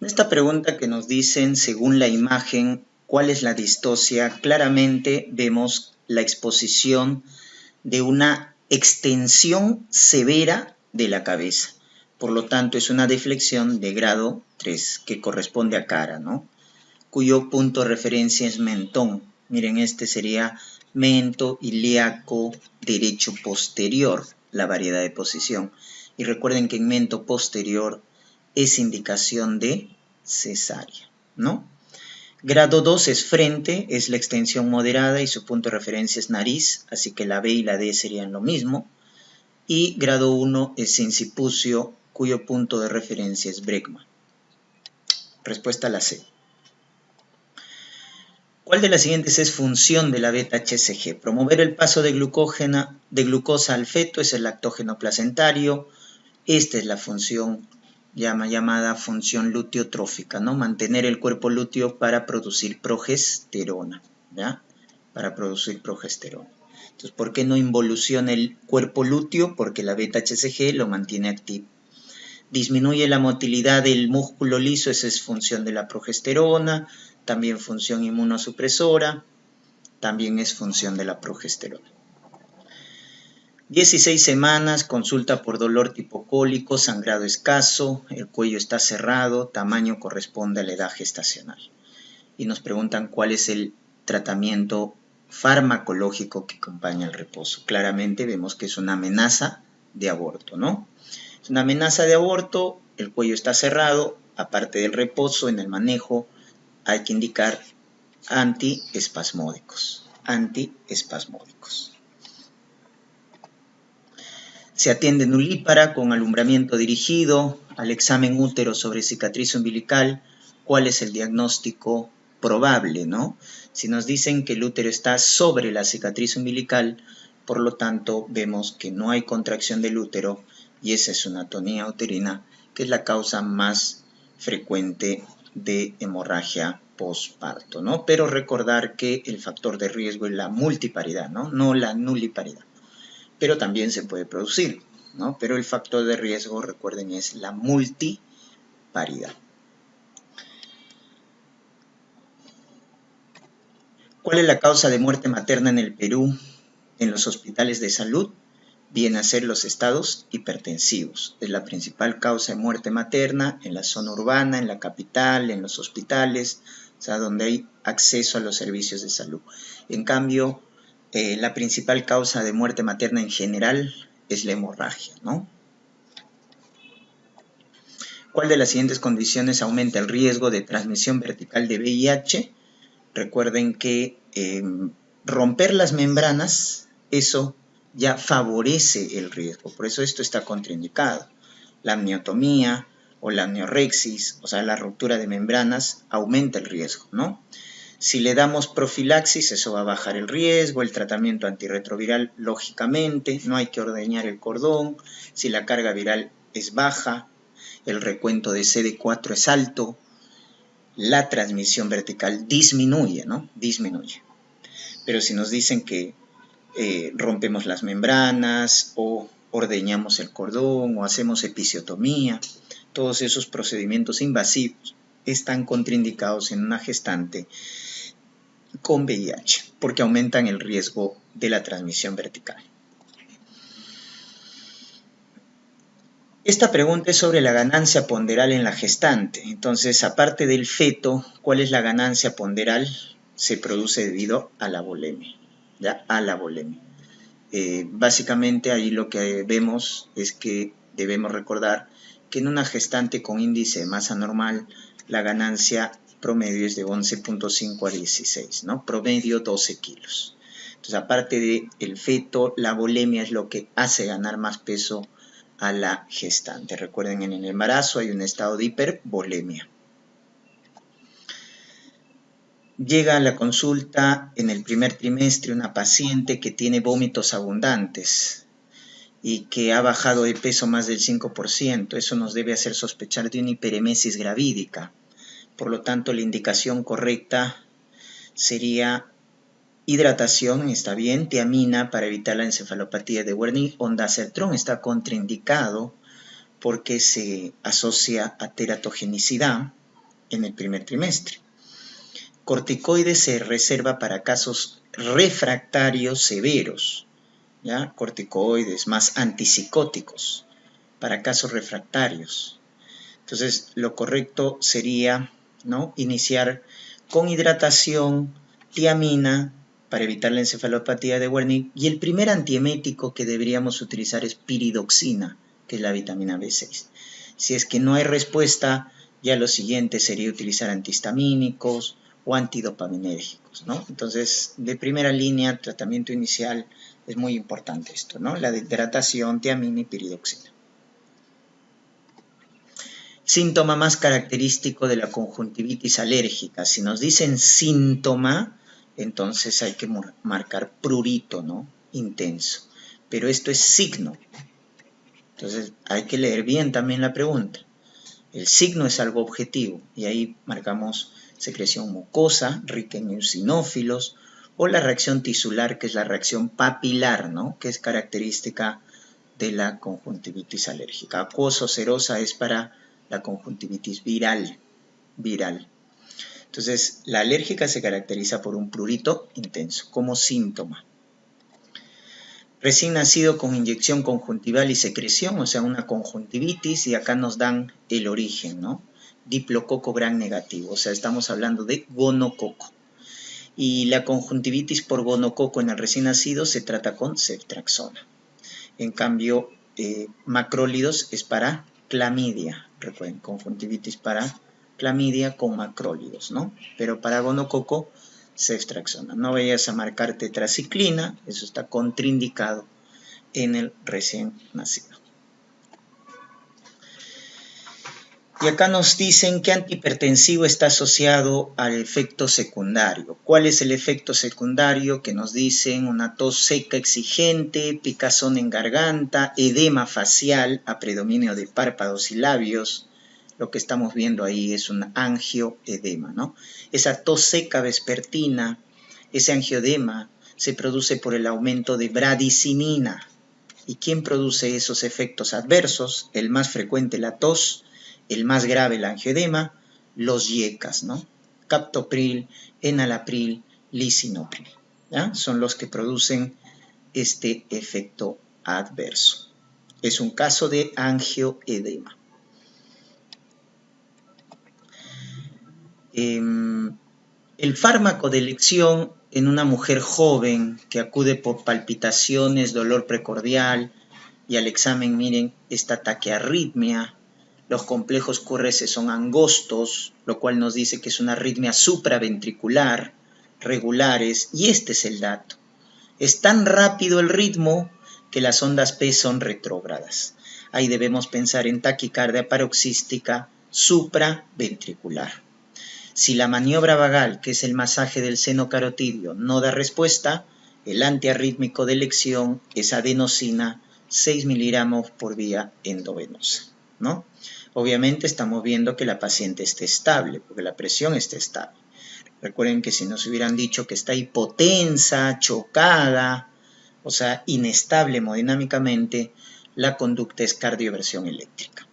Esta pregunta que nos dicen, según la imagen, ¿cuál es la distosia? Claramente vemos la exposición de una extensión severa de la cabeza. Por lo tanto, es una deflexión de grado 3, que corresponde a cara, ¿no? Cuyo punto de referencia es mentón. Miren, este sería mento ilíaco derecho posterior, la variedad de posición. Y recuerden que en mento posterior es indicación de cesárea, ¿no? Grado 2 es frente, es la extensión moderada y su punto de referencia es nariz, así que la B y la D serían lo mismo. Y grado 1 es incipucio, cuyo punto de referencia es bregma. Respuesta a la C. ¿Cuál de las siguientes es función de la beta-HCG? Promover el paso de glucosa al feto, es el lactógeno placentario. Esta es la función llamada función luteotrófica, ¿no? Mantener el cuerpo lúteo para producir progesterona, ¿ya? Para producir progesterona. Entonces, ¿por qué no involuciona el cuerpo lúteo? Porque la beta-HCG lo mantiene activo. Disminuye la motilidad del músculo liso, esa es función de la progesterona. También función inmunosupresora, también es función de la progesterona. 16 semanas, consulta por dolor tipo cólico, sangrado escaso, el cuello está cerrado, tamaño corresponde a la edad gestacional. Y nos preguntan cuál es el tratamiento farmacológico que acompaña el reposo. Claramente vemos que es una amenaza de aborto, ¿no? Es una amenaza de aborto, el cuello está cerrado, aparte del reposo, en el manejo hay que indicar antiespasmódicos. Se atiende nulípara con alumbramiento dirigido al examen útero sobre cicatriz umbilical. ¿Cuál es el diagnóstico probable, no? Si nos dicen que el útero está sobre la cicatriz umbilical, por lo tanto vemos que no hay contracción del útero y esa es una atonía uterina, que es la causa más frecuente de hemorragia posparto, ¿no? Pero recordar que el factor de riesgo es la multiparidad, ¿no? No la nuliparidad. Pero también se puede producir, ¿no? Pero el factor de riesgo, recuerden, es la multiparidad. ¿Cuál es la causa de muerte materna en el Perú en los hospitales de salud? Viene a ser los estados hipertensivos. Es la principal causa de muerte materna en la zona urbana, en la capital, en los hospitales, o sea, donde hay acceso a los servicios de salud. En cambio, la principal causa de muerte materna en general es la hemorragia, ¿no? ¿Cuál de las siguientes condiciones aumenta el riesgo de transmisión vertical de VIH? Recuerden que romper las membranas, eso ya favorece el riesgo, por eso esto está contraindicado. La amniotomía o la amniorexis, o sea, la ruptura de membranas, aumenta el riesgo, ¿no? Si le damos profilaxis, eso va a bajar el riesgo, el tratamiento antirretroviral, lógicamente, no hay que ordeñar el cordón, si la carga viral es baja, el recuento de CD4 es alto, la transmisión vertical disminuye, ¿no? Disminuye. Pero si nos dicen que rompemos las membranas o ordeñamos el cordón o hacemos episiotomía, todos esos procedimientos invasivos están contraindicados en una gestante con VIH porque aumentan el riesgo de la transmisión vertical. Esta pregunta es sobre la ganancia ponderal en la gestante. Entonces, aparte del feto, ¿cuál es la ganancia ponderal? Se produce debido a la volemia, ¿ya? A la volemia. Básicamente ahí lo que vemos es que debemos recordar que en una gestante con índice de masa normal, la ganancia promedio es de 11.5 a 16, ¿no? Promedio 12 kilos. Entonces, aparte del feto, la volemia es lo que hace ganar más peso a la gestante. Recuerden, en el embarazo hay un estado de hipervolemia. Llega a la consulta en el primer trimestre una paciente que tiene vómitos abundantes y que ha bajado de peso más del 5%. Eso nos debe hacer sospechar de una hiperemesis gravídica. Por lo tanto, la indicación correcta sería hidratación, está bien, tiamina para evitar la encefalopatía de Wernicke. Ondansetron está contraindicado porque se asocia a teratogenicidad. en el primer trimestre. Corticoides se reserva para casos refractarios severos, ¿ya? Corticoides más antipsicóticos para casos refractarios. Entonces, lo correcto sería, ¿no?, iniciar con hidratación, tiamina, para evitar la encefalopatía de Wernicke, y el primer antiemético que deberíamos utilizar es piridoxina, que es la vitamina B6. Si es que no hay respuesta, ya lo siguiente sería utilizar antihistamínicos o antidopaminérgicos, ¿no? Entonces, de primera línea, tratamiento inicial, es muy importante esto, ¿no? La de hidratación, tiamina y piridoxina. Síntoma más característico de la conjuntivitis alérgica. Si nos dicen síntoma, entonces hay que marcar prurito, ¿no? Intenso. Pero esto es signo. Entonces hay que leer bien también la pregunta. El signo es algo objetivo y ahí marcamos secreción mucosa, rica en eosinófilos, o la reacción tisular, que es la reacción papilar, ¿no?, que es característica de la conjuntivitis alérgica. Acuoso serosa es para la conjuntivitis viral. Entonces, la alérgica se caracteriza por un prurito intenso como síntoma. Recién nacido con inyección conjuntival y secreción, o sea, una conjuntivitis, y acá nos dan el origen, ¿no? Diplococo gram negativo, o sea, estamos hablando de gonococo. Y la conjuntivitis por gonococo en el recién nacido se trata con ceftriaxona. En cambio, macrólidos es para clamidia, recuerden, conjuntivitis para clamidia con macrólidos, ¿no? Pero para gonococo, ceftriaxona. No vayas a marcar tetraciclina, eso está contraindicado en el recién nacido. Y acá nos dicen que antihipertensivo está asociado al efecto secundario. ¿Cuál es el efecto secundario? Que nos dicen una tos seca exigente, picazón en garganta, edema facial a predominio de párpados y labios. Lo que estamos viendo ahí es un angioedema, ¿no? Esa tos seca vespertina, ese angioedema se produce por el aumento de bradicinina. ¿Y quién produce esos efectos adversos? El más frecuente, la tos. El más grave, el angioedema, los IECAS, ¿no? Captopril, enalapril, lisinopril, ¿ya? Son los que producen este efecto adverso. Es un caso de angioedema. El fármaco de elección en una mujer joven que acude por palpitaciones, dolor precordial, y al examen, miren, esta taquiarritmia. Los complejos QRS son angostos, lo cual nos dice que es una arritmia supraventricular, regulares, y este es el dato. Es tan rápido el ritmo que las ondas P son retrógradas. Ahí debemos pensar en taquicardia paroxística supraventricular. Si la maniobra vagal, que es el masaje del seno carotidio, no da respuesta, el antiarrítmico de elección es adenosina, 6 miligramos por vía endovenosa, ¿no? Obviamente estamos viendo que la paciente esté estable, porque la presión está estable. Recuerden que si nos hubieran dicho que está hipotensa, chocada, o sea, inestable hemodinámicamente, la conducta es cardioversión eléctrica.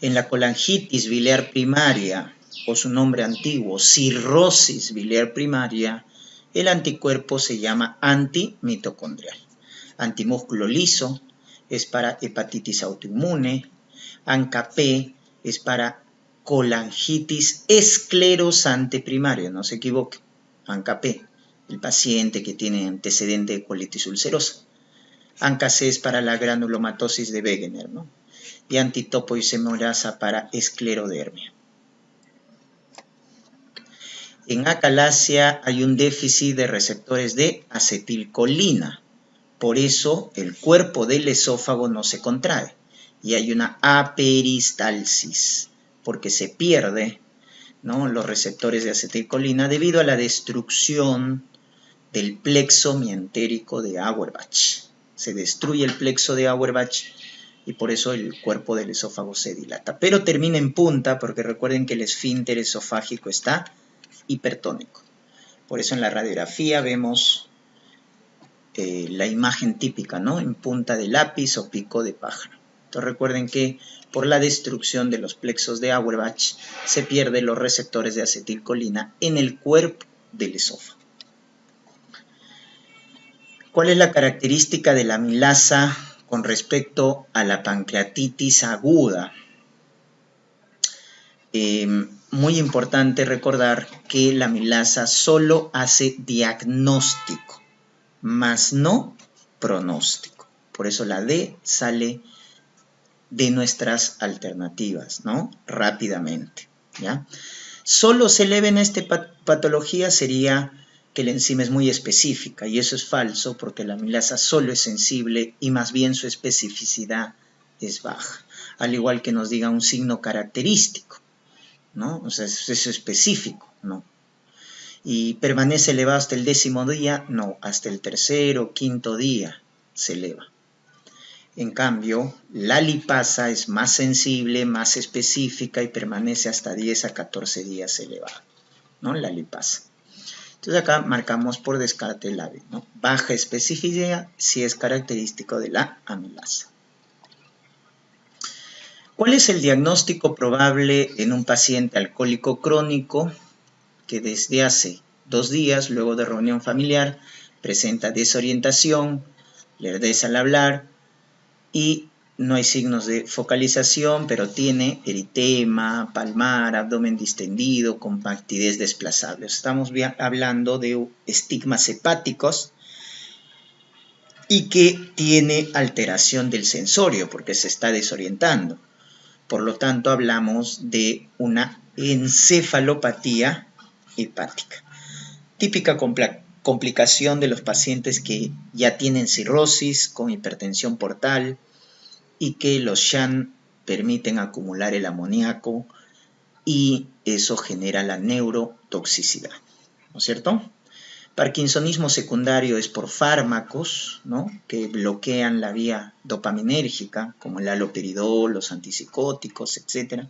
En la colangitis biliar primaria, o su nombre antiguo, cirrosis biliar primaria, el anticuerpo se llama antimitocondrial. Antimúsculo liso es para hepatitis autoinmune, ANCA-P es para colangitis esclerosante primaria, no se equivoque, ANCA-P, el paciente que tiene antecedente de colitis ulcerosa. ANCA-C es para la granulomatosis de Wegener, ¿no? Y antitopoisomerasa para esclerodermia. En acalasia hay un déficit de receptores de acetilcolina. Por eso el cuerpo del esófago no se contrae. Y hay una aperistalsis, porque se pierde, ¿no?, los receptores de acetilcolina debido a la destrucción del plexo mientérico de Auerbach. Se destruye el plexo de Auerbach y por eso el cuerpo del esófago se dilata. Pero termina en punta porque recuerden que el esfínter esofágico está hipertónico. Por eso en la radiografía vemos la imagen típica, ¿no?, en punta de lápiz o pico de pájaro. Entonces recuerden que por la destrucción de los plexos de Auerbach se pierden los receptores de acetilcolina en el cuerpo del esófago. ¿Cuál es la característica de la amilasa con respecto a la pancreatitis aguda? Muy importante recordar que la amilasa solo hace diagnóstico, más no pronóstico. Por eso la D sale de nuestras alternativas, ¿no? Rápidamente, ¿ya? Solo se le ve en esta patología sería que la enzima es muy específica, y eso es falso porque la amilasa solo es sensible y más bien su especificidad es baja, al igual que nos diga un signo característico, ¿no? O sea, es específico, ¿no? ¿Y permanece elevado hasta el 10º día? No, hasta el 3º o 5º día se eleva. En cambio, la lipasa es más sensible, más específica y permanece hasta 10 a 14 días elevada, ¿no? La lipasa. Entonces acá marcamos por descarte la B, ¿no? Baja especificidad si es característico de la amilasa. ¿Cuál es el diagnóstico probable en un paciente alcohólico crónico que desde hace 2 días, luego de reunión familiar, presenta desorientación, lerdeza al hablar y no hay signos de focalización, pero tiene eritema, palmar, abdomen distendido, compactidez desplazable? Estamos hablando de estigmas hepáticos y que tiene alteración del sensorio porque se está desorientando. Por lo tanto, hablamos de una encefalopatía hepática. Típica complicación de los pacientes que ya tienen cirrosis con hipertensión portal y que los SHAN permiten acumular el amoníaco y eso genera la neurotoxicidad, ¿no es cierto? Parkinsonismo secundario es por fármacos, ¿no?, que bloquean la vía dopaminérgica, como el haloperidol, los antipsicóticos, etc.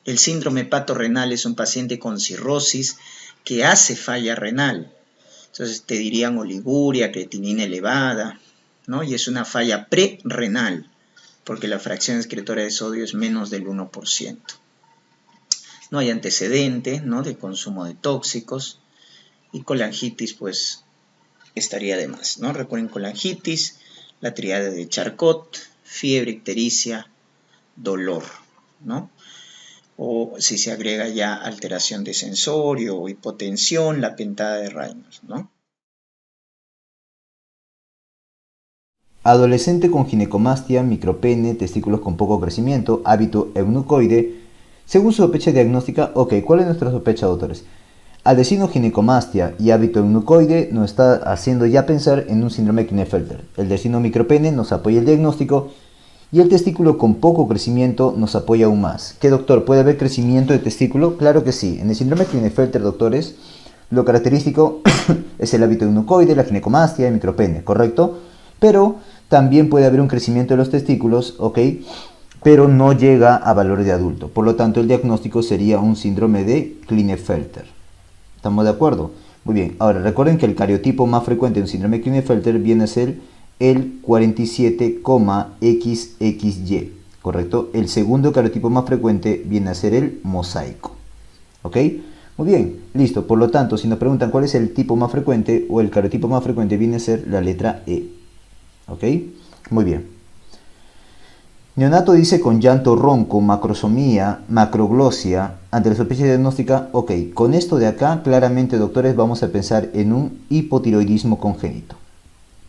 El síndrome hepatorrenal es un paciente con cirrosis que hace falla renal. Entonces te dirían oliguria, creatinina elevada, ¿no? Y es una falla prerrenal, porque la fracción excretora de sodio es menos del 1%. No hay antecedente, ¿no?, de consumo de tóxicos. Y colangitis, pues, estaría de más, ¿no? Recuerden colangitis, la tríada de Charcot, fiebre, ictericia, dolor, ¿no? O si se agrega ya alteración de sensorio o hipotensión, la pentada de Reynolds, ¿no? Adolescente con ginecomastia, micropene, testículos con poco crecimiento, hábito eunucoide. Según su sospecha diagnóstica, ok, ¿cuál es nuestra sospecha, doctores? Adenoginecomastia y hábito eunucoide nos está haciendo ya pensar en un síndrome de Klinefelter. El destino micropene nos apoya el diagnóstico y el testículo con poco crecimiento nos apoya aún más. ¿Qué, doctor? ¿Puede haber crecimiento de testículo? Claro que sí. En el síndrome de Klinefelter, doctores, lo característico es el hábito eunucoide, la ginecomastia y el micropene, ¿correcto? Pero también puede haber un crecimiento de los testículos, ¿ok?, pero no llega a valor de adulto. Por lo tanto, el diagnóstico sería un síndrome de Klinefelter. ¿Estamos de acuerdo? Muy bien. Ahora, recuerden que el cariotipo más frecuente de un síndrome de Klinefelter viene a ser el 47,XXY, ¿correcto? El segundo cariotipo más frecuente viene a ser el mosaico. ¿Ok? Muy bien, listo. Por lo tanto, si nos preguntan cuál es el tipo más frecuente o el cariotipo más frecuente, viene a ser la letra E. ¿Ok? Muy bien. Neonato dice con llanto ronco, macrosomía, macroglosia, ante la sospecha diagnóstica. Ok, con esto de acá, claramente, doctores, vamos a pensar en un hipotiroidismo congénito.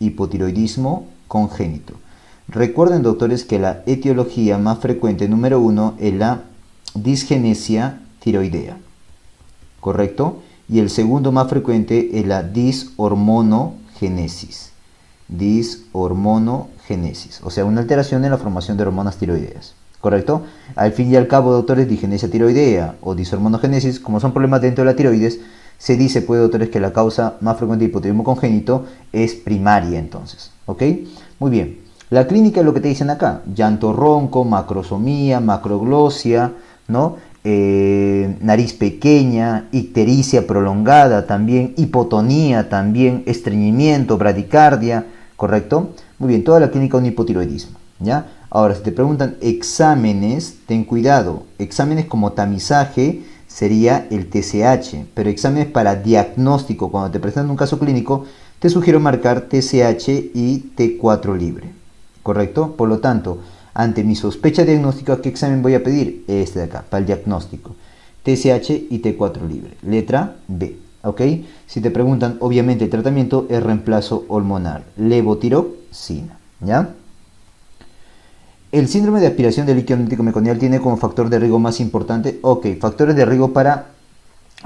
Hipotiroidismo congénito. Recuerden, doctores, que la etiología más frecuente, número 1, es la disgenesia tiroidea. ¿Correcto? Y el segundo más frecuente es la dishormonogenesis. Dishormonogenesis, o sea, una alteración en la formación de hormonas tiroideas, ¿correcto? Al fin y al cabo, doctores, disgenesia tiroidea o dishormonogenesis, como son problemas dentro de la tiroides, se dice, pues, doctores, que la causa más frecuente de hipotiroidismo congénito es primaria, entonces, ¿ok? Muy bien. La clínica es lo que te dicen acá: llanto ronco, macrosomía, macroglosia, ¿no? Nariz pequeña, ictericia prolongada también, hipotonía también, estreñimiento, bradicardia, ¿correcto? Muy bien, toda la clínica un hipotiroidismo, ¿ya? Ahora, si te preguntan exámenes, ten cuidado. Exámenes como tamizaje sería el TSH, pero exámenes para diagnóstico, cuando te presentan un caso clínico, te sugiero marcar TSH y T4 libre, ¿correcto? Por lo tanto, ante mi sospecha diagnóstica, ¿qué examen voy a pedir? Este de acá, para el diagnóstico. TSH y T4 libre. Letra B, ¿ok? Si te preguntan, obviamente el tratamiento es reemplazo hormonal, levotiroxina, ¿ya? El síndrome de aspiración de líquido amniótico meconial tiene como factor de riesgo más importante, ok, factores de riesgo para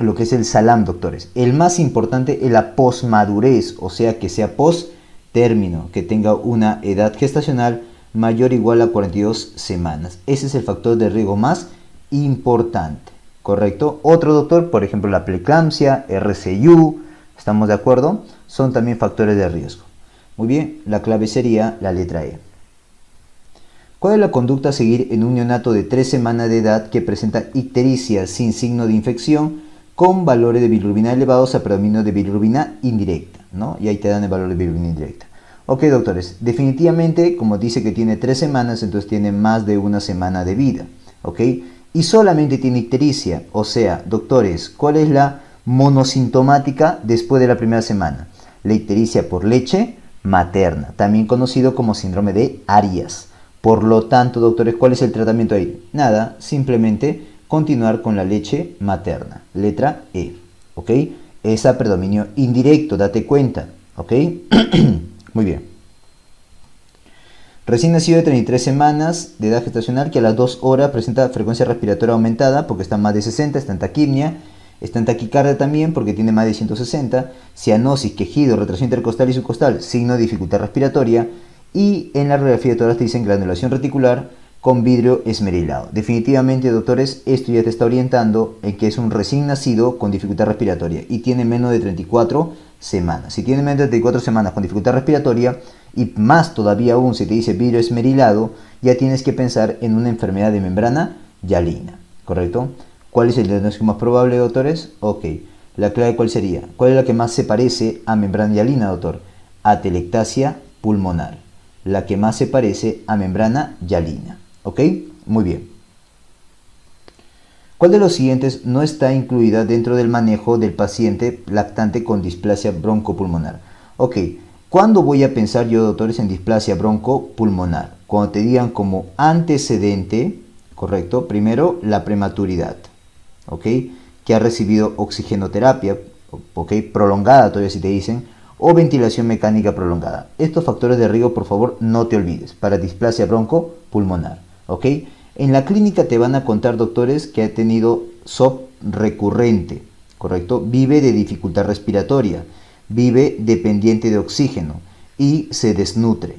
lo que es el SALAM, doctores. El más importante es la posmadurez, o sea que sea post-término, que tenga una edad gestacional mayor o igual a 42 semanas. Ese es el factor de riesgo más importante, ¿correcto? Otro, doctor, por ejemplo, la preeclampsia, RCU, ¿estamos de acuerdo? Son también factores de riesgo. Muy bien, la clave sería la letra E. ¿Cuál es la conducta a seguir en un neonato de 3 semanas de edad que presenta ictericia sin signo de infección con valores de bilirrubina elevados a predominio de bilirrubina indirecta, ¿no? Y ahí te dan el valor de bilirrubina indirecta. Ok, doctores, definitivamente, como dice que tiene 3 semanas, entonces tiene más de una semana de vida, ¿ok? Y solamente tiene ictericia, o sea, doctores, ¿cuál es la monosintomática después de la primera semana? La ictericia por leche materna, también conocido como síndrome de Arias. Por lo tanto, doctores, ¿cuál es el tratamiento ahí? Nada, simplemente continuar con la leche materna. Letra E, ¿ok? Es a predominio indirecto, date cuenta, ¿ok? Muy bien. Recién nacido de 33 semanas de edad gestacional que a las 2 horas presenta frecuencia respiratoria aumentada porque está más de 60, está en taquipnia, está en taquicardia también porque tiene más de 160, cianosis, quejido, retracción intercostal y subcostal, signo de dificultad respiratoria. Y en la radiografía de tórax te dicen granulación reticular con vidrio esmerilado. Definitivamente, doctores, esto ya te está orientando en que es un recién nacido con dificultad respiratoria y tiene menos de 34 semanas. Si tiene menos de 34 semanas con dificultad respiratoria y más todavía aún si te dice vidrio esmerilado, ya tienes que pensar en una enfermedad de membrana hialina, ¿correcto? ¿Cuál es el diagnóstico más probable, doctores? Ok, la clave ¿cuál sería? ¿Cuál es la que más se parece a membrana hialina, doctor? Atelectasia pulmonar. La que más se parece a membrana hialina. ¿Ok? Muy bien. ¿Cuál de los siguientes no está incluida dentro del manejo del paciente lactante con displasia broncopulmonar? Ok, ¿cuándo voy a pensar yo, doctores, en displasia broncopulmonar? Cuando te digan como antecedente, ¿correcto? Primero, la prematuridad, ¿ok? Que ha recibido oxigenoterapia, ¿ok? Prolongada, todavía si te dicen, o ventilación mecánica prolongada. Estos factores de riesgo, por favor, no te olvides, para displasia broncopulmonar, ¿ok? En la clínica te van a contar, doctores, que ha tenido SOP recurrente, ¿correcto? Vive de dificultad respiratoria, vive dependiente de oxígeno y se desnutre,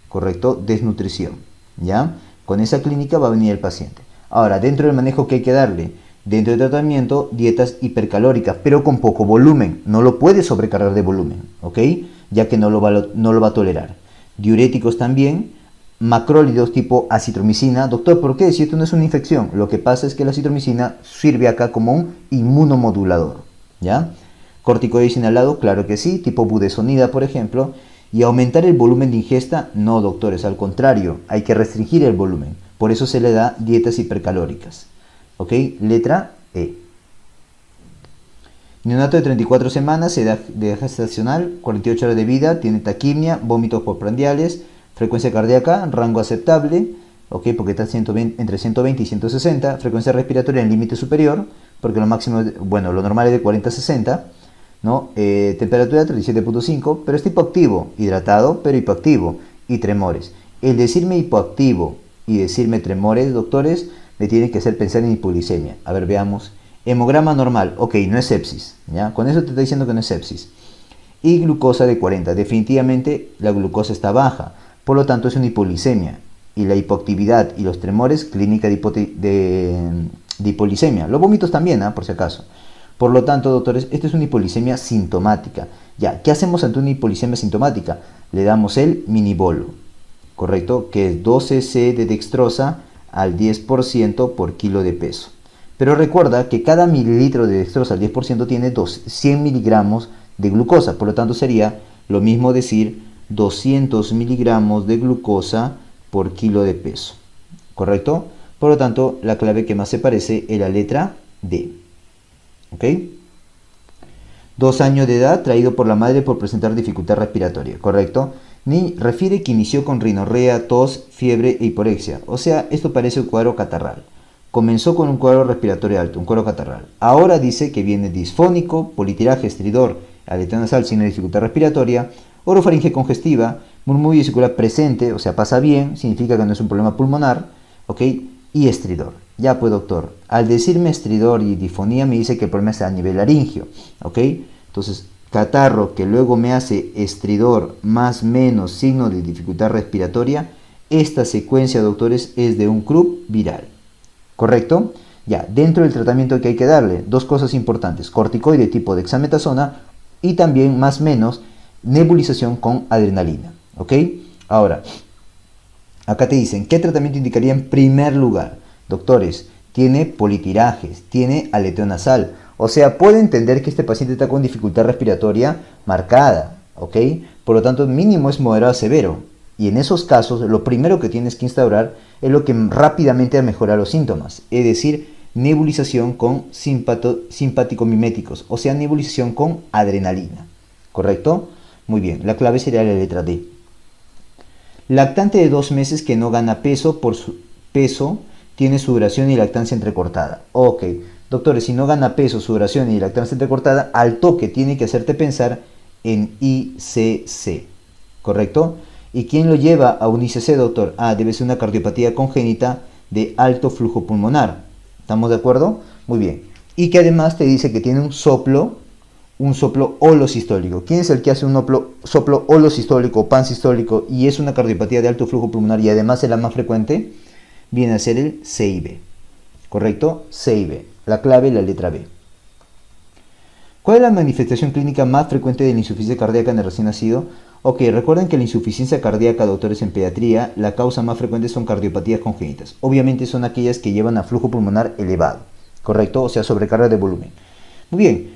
¿correcto? Desnutrición, ¿ya? Con esa clínica va a venir el paciente. Ahora, dentro del manejo que hay que darle, dentro del tratamiento, dietas hipercalóricas, pero con poco volumen. No lo puedes sobrecargar de volumen, ¿ok? Ya que no lo va a tolerar. Diuréticos también, macrólidos tipo acitromicina. Doctor, ¿por qué? Si esto no es una infección. Lo que pasa es que la acitromicina sirve acá como un inmunomodulador, ¿ya? Corticoides inhalado, claro que sí, tipo budesonida, por ejemplo. Y aumentar el volumen de ingesta, no, doctores, al contrario, hay que restringir el volumen. Por eso se le da dietas hipercalóricas. ¿Ok? Letra E. Neonato de 34 semanas, edad gestacional, 48 horas de vida, tiene taquimia, vómitos postprandiales, frecuencia cardíaca, rango aceptable, ¿ok? Porque está entre 120 y 160, frecuencia respiratoria en límite superior, porque lo máximo, bueno, lo normal es de 40 a 60, ¿no? Temperatura 37.5, pero es hipoactivo, hidratado, pero hipoactivo, y tremores. El decirme hipoactivo y decirme tremores, doctores, me tienen que hacer pensar en hipoglicemia. A ver, veamos. Hemograma normal, ok, no es sepsis, ¿ya? Con eso te está diciendo que no es sepsis. Y glucosa de 40, definitivamente la glucosa está baja, por lo tanto es una hipoglicemia. Y la hipoactividad y los tremores, clínica de hipoglicemia. Los vómitos también, por si acaso. Por lo tanto, doctores, esto es una hipoglicemia sintomática. Ya, ¿qué hacemos ante una hipoglicemia sintomática? Le damos el minibolo, ¿correcto? Que es 12 cc de dextrosa al 10% por kilo de peso. Pero recuerda que cada mililitro de dextrosa al 10% tiene 100 miligramos de glucosa. Por lo tanto, sería lo mismo decir 200 miligramos de glucosa por kilo de peso. ¿Correcto? Por lo tanto, la clave que más se parece es la letra D. ¿Ok? 2 años de edad, traído por la madre por presentar dificultad respiratoria. ¿Correcto? Ni refiere que inició con rinorrea, tos, fiebre e hiporexia. O sea, esto parece un cuadro catarral. Comenzó con un cuadro respiratorio alto, un cuadro catarral. Ahora dice que viene disfónico, politiraje, estridor, aleteo nasal, signo de dificultad respiratoria, orofaringe congestiva, murmullo vesicular presente, o sea, pasa bien, significa que no es un problema pulmonar, ¿ok? Y estridor. Ya pues, doctor, al decirme estridor y difonía me dice que el problema está a nivel laringio, ¿ok? Entonces, catarro que luego me hace estridor más menos signo de dificultad respiratoria, esta secuencia, doctores, es de un Krupp viral. ¿Correcto? Ya, dentro del tratamiento que hay que darle, dos cosas importantes, corticoide tipo dexametasona y también más menos nebulización con adrenalina, ¿ok? Ahora, acá te dicen, ¿qué tratamiento indicaría en primer lugar? Doctores, tiene politirajes, tiene aleteo nasal, o sea, puede entender que este paciente está con dificultad respiratoria marcada, ¿ok? Por lo tanto, mínimo es moderado a severo. Y en esos casos, lo primero que tienes que instaurar es lo que rápidamente va a mejorar los síntomas, es decir, nebulización con simpático-miméticos, o sea, nebulización con adrenalina. ¿Correcto? Muy bien, la clave sería la letra D. Lactante de 2 meses que no gana peso por su peso, tiene sudoración y lactancia entrecortada. Ok, doctores, si no gana peso, sudoración y lactancia entrecortada, al toque tiene que hacerte pensar en ICC. ¿Correcto? ¿Y quién lo lleva a un ICC, doctor? Ah, debe ser una cardiopatía congénita de alto flujo pulmonar. ¿Estamos de acuerdo? Muy bien. Y que además te dice que tiene un soplo holosistólico. ¿Quién es el que hace un soplo holosistólico o pansistólico y es una cardiopatía de alto flujo pulmonar y además es la más frecuente? Viene a ser el CIB. ¿Correcto? CIB. La clave, la letra B. ¿Cuál es la manifestación clínica más frecuente de la insuficiencia cardíaca en el recién nacido? Ok, recuerden que la insuficiencia cardíaca, doctores, en pediatría, la causa más frecuente son cardiopatías congénitas. Obviamente son aquellas que llevan a flujo pulmonar elevado, ¿correcto? O sea, sobrecarga de volumen. Muy bien.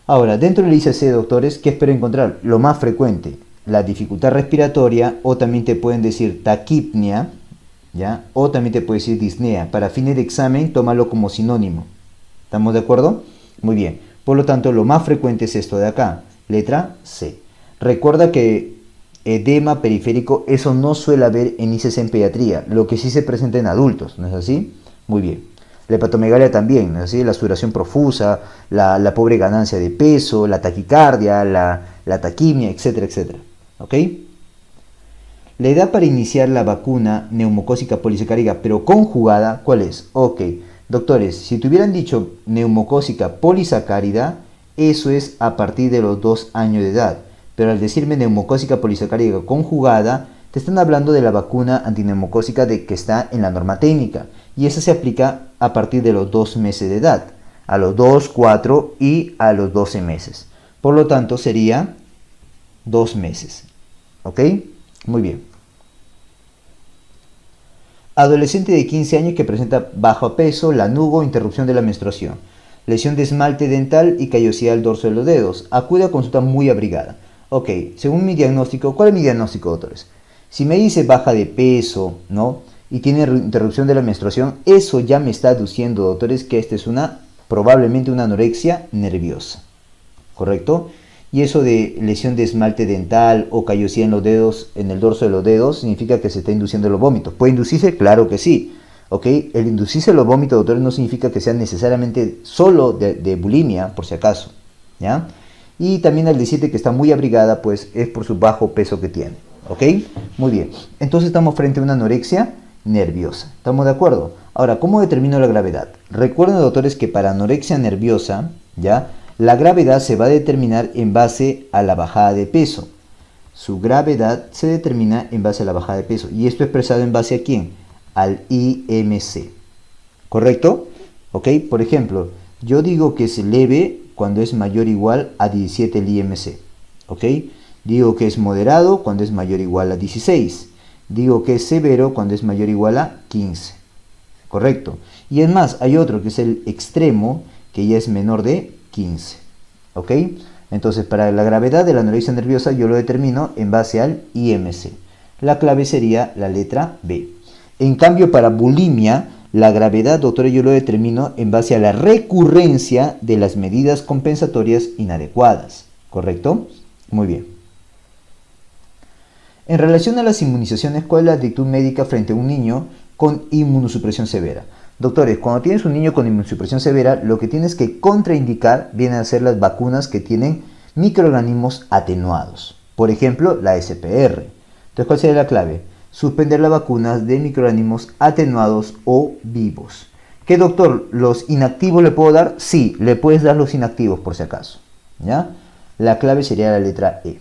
Ahora, dentro del ICC, doctores, ¿qué espero encontrar? Lo más frecuente, la dificultad respiratoria, o también te pueden decir taquipnia, ¿ya? O también te puede decir disnea. Para fines de examen, tómalo como sinónimo. ¿Estamos de acuerdo? Muy bien. Por lo tanto, lo más frecuente es esto de acá, letra C. Recuerda que edema periférico, eso no suele haber en ICC en pediatría, lo que sí se presenta en adultos, ¿no es así? Muy bien. La hepatomegalia también, ¿no es así? La sudoración profusa, la pobre ganancia de peso, la taquicardia, la taquimia, etcétera, etcétera. ¿Ok? La edad para iniciar la vacuna neumocócica polisacárica, pero conjugada, ¿cuál es? Ok, doctores, si te hubieran dicho neumocócica polisacárida, eso es a partir de los 2 años de edad. Pero al decirme neumocócica polisacárica conjugada, te están hablando de la vacuna antineumocócica que está en la norma técnica. Y esa se aplica a partir de los 2 meses de edad, a los 2, 4 y a los 12 meses. Por lo tanto, sería 2 meses. ¿Ok? Muy bien. Adolescente de 15 años que presenta bajo peso, lanugo, interrupción de la menstruación, lesión de esmalte dental y callosidad al dorso de los dedos. Acude a consulta muy abrigada. Ok, según mi diagnóstico, ¿cuál es mi diagnóstico, doctores? Si me dice baja de peso, ¿no? Y tiene interrupción de la menstruación, eso ya me está aduciendo, doctores, que esta es probablemente una anorexia nerviosa. ¿Correcto? Y eso de lesión de esmalte dental o callosidad en los dedos, en el dorso de los dedos, significa que se está induciendo los vómitos. ¿Puede inducirse? Claro que sí. ¿Ok? El inducirse los vómitos, doctores, no significa que sea necesariamente solo de bulimia, por si acaso. ¿Ya? Y también al decirte que está muy abrigada, pues es por su bajo peso que tiene. ¿Ok? Muy bien. Entonces estamos frente a una anorexia nerviosa. ¿Estamos de acuerdo? Ahora, ¿cómo determino la gravedad? Recuerden, doctores, que para anorexia nerviosa, ¿ya? La gravedad se va a determinar en base a la bajada de peso. Su gravedad se determina en base a la bajada de peso. ¿Y esto expresado en base a quién? Al IMC. ¿Correcto? ¿Ok? Por ejemplo, yo digo que es leve cuando es mayor o igual a 17 el IMC. ¿Ok? Digo que es moderado cuando es mayor o igual a 16. Digo que es severo cuando es mayor o igual a 15. ¿Correcto? Y es más, hay otro que es el extremo, que ya es menor de 15. ¿Ok? Entonces, para la gravedad de la anorexia nerviosa yo lo determino en base al IMC. La clave sería la letra B. En cambio, para bulimia, la gravedad, doctor, yo lo determino en base a la recurrencia de las medidas compensatorias inadecuadas. ¿Correcto? Muy bien. En relación a las inmunizaciones, ¿cuál es la actitud médica frente a un niño con inmunosupresión severa? Doctores, cuando tienes un niño con inmunosupresión severa, lo que tienes que contraindicar vienen a ser las vacunas que tienen microorganismos atenuados. Por ejemplo, la SPR. Entonces, ¿cuál sería la clave? Suspender las vacunas de microorganismos atenuados o vivos. ¿Qué, doctor? ¿Los inactivos le puedo dar? Sí, le puedes dar los inactivos por si acaso. ¿Ya? La clave sería la letra E.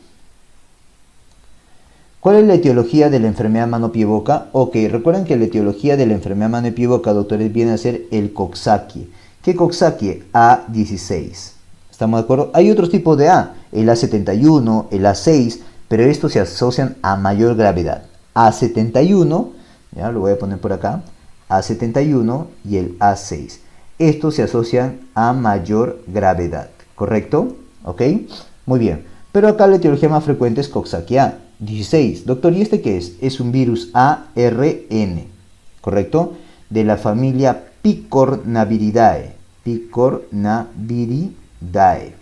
¿Cuál es la etiología de la enfermedad mano-pie-boca? Ok, recuerden que la etiología de la enfermedad mano-pie-boca, doctores, viene a ser el Coxsackie. ¿Qué Coxsackie? A16. ¿Estamos de acuerdo? Hay otros tipos de A, el A71, el A6, pero estos se asocian a mayor gravedad. A71, ya lo voy a poner por acá, A71 y el A6. Estos se asocian a mayor gravedad, ¿correcto? ¿Ok? Muy bien. Pero acá la etiología más frecuente es Coxsackie A16. Doctor, ¿y este qué es? Es un virus ARN, ¿correcto? De la familia Picornaviridae. Picornaviridae,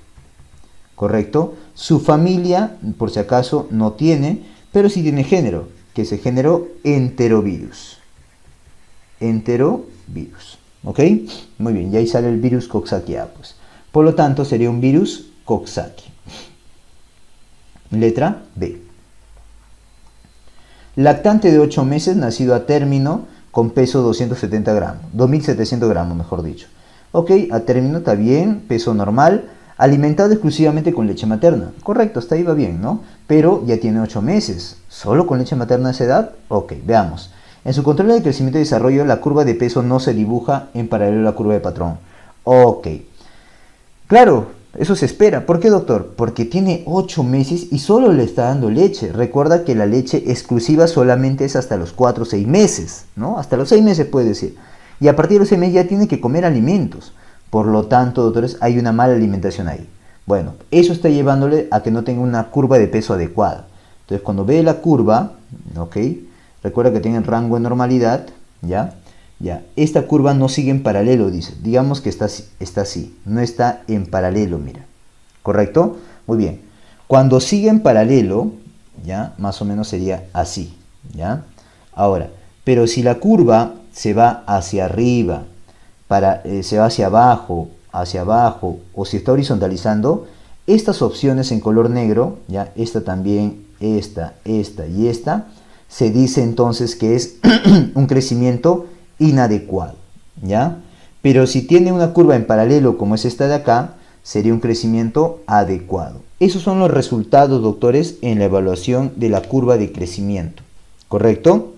¿correcto? Su familia, por si acaso, no tiene, pero sí tiene género, que es el género Enterovirus. Enterovirus, ¿ok? Muy bien, y ahí sale el virus Coxsackie A, pues. Por lo tanto, sería un virus Coxsackie. Letra B. Lactante de 8 meses, nacido a término, con peso 270 gramos, 2700 gramos, mejor dicho. Ok, a término está bien, peso normal, alimentado exclusivamente con leche materna. Correcto, hasta ahí va bien, ¿no? Pero ya tiene 8 meses. ¿Solo con leche materna a esa edad? Ok, veamos. En su control de crecimiento y desarrollo, la curva de peso no se dibuja en paralelo a la curva de patrón. Ok. Claro, eso se espera. ¿Por qué, doctor? Porque tiene 8 meses y solo le está dando leche. Recuerda que la leche exclusiva solamente es hasta los 4 o 6 meses, ¿no? Hasta los 6 meses puede decir. Y a partir de los 6 meses ya tiene que comer alimentos. Por lo tanto, doctores, hay una mala alimentación ahí. Bueno, eso está llevándole a que no tenga una curva de peso adecuada. Entonces, cuando ve la curva, ¿ok? Recuerda que tiene el rango de normalidad, ¿ya? Ya, esta curva no sigue en paralelo, dice. Digamos que está así, no está en paralelo, mira. ¿Correcto? Muy bien. Cuando sigue en paralelo, ¿ya? Más o menos sería así, ¿ya? Ahora, pero si la curva se va hacia arriba, se va hacia abajo, o si está horizontalizando, estas opciones en color negro, ¿ya? Esta también, esta y esta, se dice entonces que es un crecimiento inadecuado, ¿ya? Pero si tiene una curva en paralelo como es esta de acá, sería un crecimiento adecuado. Esos son los resultados, doctores, en la evaluación de la curva de crecimiento, ¿correcto?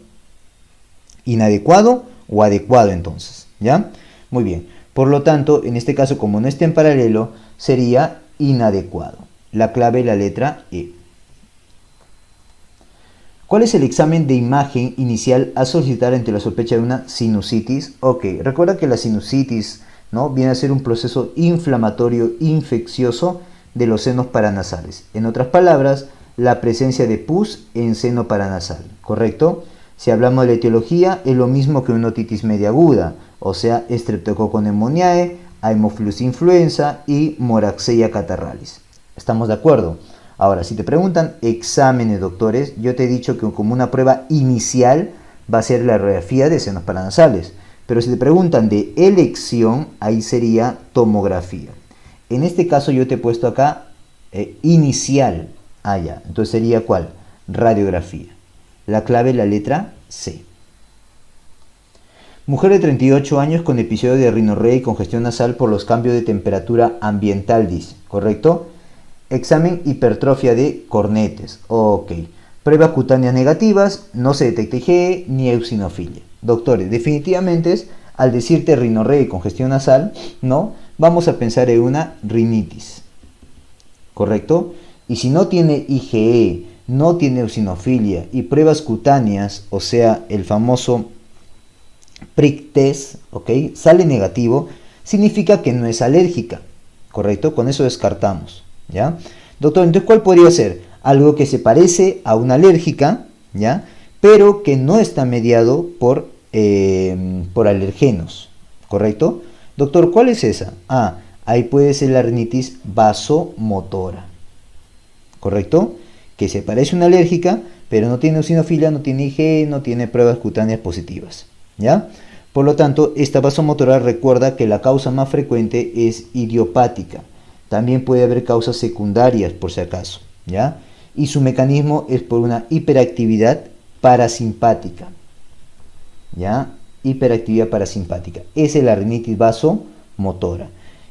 Inadecuado o adecuado entonces, ¿ya? Muy bien. Por lo tanto, en este caso, como no está en paralelo, sería inadecuado. La clave, la letra E. ¿Cuál es el examen de imagen inicial a solicitar ante la sospecha de una sinusitis? Ok, recuerda que la sinusitis, ¿no? Viene a ser un proceso inflamatorio infeccioso de los senos paranasales. En otras palabras, la presencia de pus en seno paranasal, ¿correcto? Si hablamos de la etiología, es lo mismo que una otitis media aguda, o sea, Streptococcus pneumoniae, Haemophilus influenza y Moraxella catarrhalis. ¿Estamos de acuerdo? Ahora, si te preguntan exámenes, doctores, yo te he dicho que como una prueba inicial va a ser la radiografía de senos paranasales. Pero si te preguntan de elección, ahí sería tomografía. En este caso yo te he puesto acá inicial. Ah, ya. Entonces sería ¿cuál? Radiografía. La clave, la letra C. Mujer de 38 años con episodio de rinorrea y congestión nasal por los cambios de temperatura ambiental, dice. ¿Correcto? Examen hipertrofia de cornetes. Ok. Pruebas cutáneas negativas, no se detecta IgE ni eosinofilia. Doctores, definitivamente es, al decirte rinorrea y congestión nasal, no, vamos a pensar en una rinitis. ¿Correcto? Y si no tiene IgE, no tiene eosinofilia y pruebas cutáneas, o sea, el famoso prick test, ¿ok? Sale negativo, significa que no es alérgica. ¿Correcto? Con eso descartamos. ¿Ya? Doctor, entonces, ¿cuál podría ser? Algo que se parece a una alérgica, ¿ya? Pero que no está mediado por alergenos, ¿correcto? Doctor, ¿cuál es esa? Ah, ahí puede ser la rinitis vasomotora, ¿correcto? Que se parece a una alérgica, pero no tiene eosinofilia, no tiene IgE, no tiene pruebas cutáneas positivas, ¿ya? Por lo tanto, esta vasomotora recuerda que la causa más frecuente es idiopática. También puede haber causas secundarias, por si acaso, ¿ya? Y su mecanismo es por una hiperactividad parasimpática, ¿ya? Hiperactividad parasimpática. Esa es la rinitis vasomotora.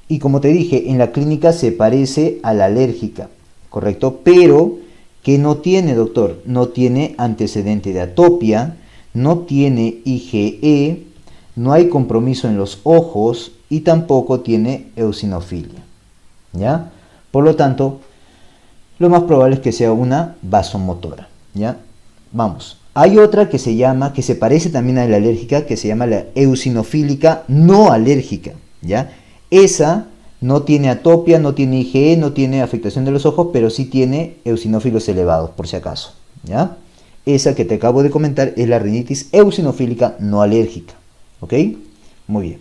Y como te dije, en la clínica se parece a la alérgica, ¿correcto? Pero que no tiene, doctor, no tiene antecedente de atopia, no tiene IgE, no hay compromiso en los ojos y tampoco tiene eosinofilia, ¿ya? Por lo tanto, lo más probable es que sea una vasomotora, ¿ya? Vamos. Hay otra que se parece también a la alérgica, que se llama la eosinofílica no alérgica, ¿ya? Esa no tiene atopia, no tiene IgE, no tiene afectación de los ojos, pero sí tiene eosinófilos elevados, por si acaso, ¿ya? Esa que te acabo de comentar es la rinitis eosinofílica no alérgica, ¿ok? Muy bien.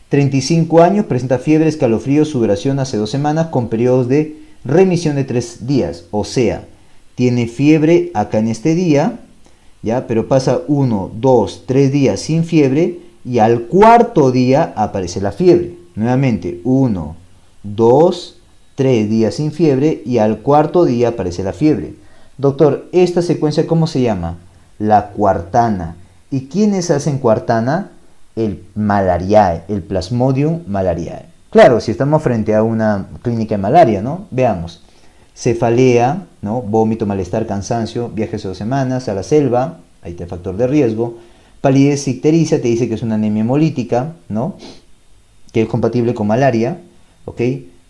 35 años, presenta fiebre, escalofríos, sudoración hace 2 semanas con periodos de remisión de 3 días, o sea, tiene fiebre acá en este día, ¿ya? Pero pasa 1, 2, 3 días sin fiebre y al cuarto día aparece la fiebre. Nuevamente, 1, 2, 3 días sin fiebre y al cuarto día aparece la fiebre. Doctor, ¿esta secuencia cómo se llama? La cuartana. ¿Y quiénes hacen cuartana? El malariae, el Plasmodium malariae. Claro, si estamos frente a una clínica de malaria, ¿no? Veamos. Cefalea, ¿no? Vómito, malestar, cansancio, viajes de 2 semanas a la selva, ahí está el factor de riesgo. Palidez ictericia, te dice que es una anemia hemolítica, ¿no? Que es compatible con malaria, ¿ok?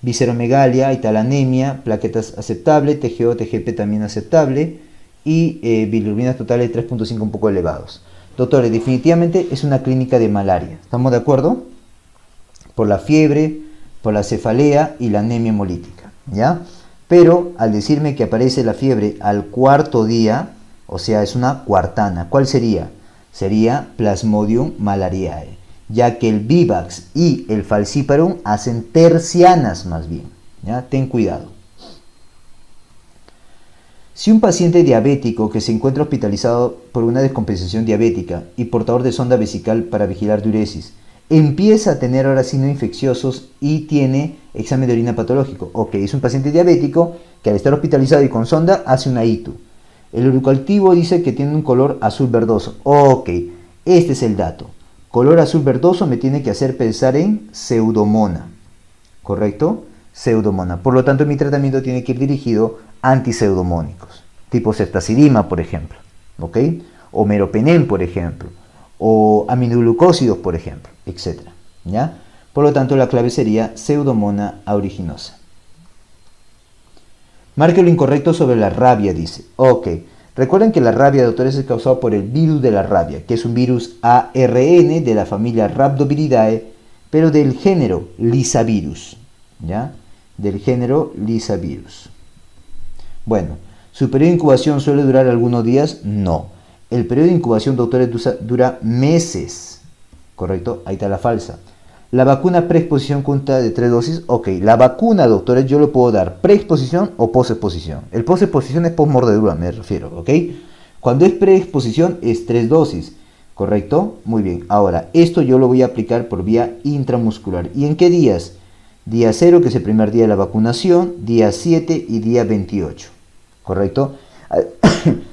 Visceromegalia, ahí está la anemia, plaquetas aceptable, TGO, TGP también aceptable, y bilirrubinas totales de 3.5 un poco elevados. Doctores, definitivamente es una clínica de malaria, ¿estamos de acuerdo? Por la fiebre, por la cefalea y la anemia hemolítica, ¿ya? Pero al decirme que aparece la fiebre al cuarto día, o sea, es una cuartana, ¿cuál sería? Sería Plasmodium malariae, ya que el Vivax y el Falciparum hacen tercianas más bien, ¿ya? Ten cuidado. Si un paciente diabético que se encuentra hospitalizado por una descompensación diabética y portador de sonda vesical para vigilar diuresis, empieza a tener ahora signos infecciosos y tiene examen de orina patológico. Ok, es un paciente diabético que al estar hospitalizado y con sonda hace una ITU. El urocultivo dice que tiene un color azul verdoso. Ok, este es el dato. Color azul verdoso me tiene que hacer pensar en pseudomona. ¿Correcto? Pseudomona. Por lo tanto, mi tratamiento tiene que ir dirigido a antipseudomónicos, tipo ceftazidima, por ejemplo. ¿Ok? O meropenem, por ejemplo. O aminoglucósidos, por ejemplo, etc. ¿Ya? Por lo tanto, la clave sería Pseudomona aeruginosa. Marque lo incorrecto sobre la rabia, dice. Ok. Recuerden que la rabia, doctores, es causada por el virus de la rabia, que es un virus ARN de la familia Rhabdoviridae, pero del género Lyssavirus. ¿Ya? Del género Lyssavirus. Bueno, ¿su periodo de incubación suele durar algunos días? No. El periodo de incubación, doctores, dura meses. ¿Correcto? Ahí está la falsa. La vacuna preexposición consta de 3 dosis. Ok, la vacuna, doctores, yo lo puedo dar preexposición o posexposición. El posexposición es posmordedura, me refiero, ¿ok? Cuando es preexposición es 3 dosis, ¿correcto? Muy bien. Ahora, esto yo lo voy a aplicar por vía intramuscular. ¿Y en qué días? Día 0, que es el primer día de la vacunación, día 7 y día 28, ¿correcto?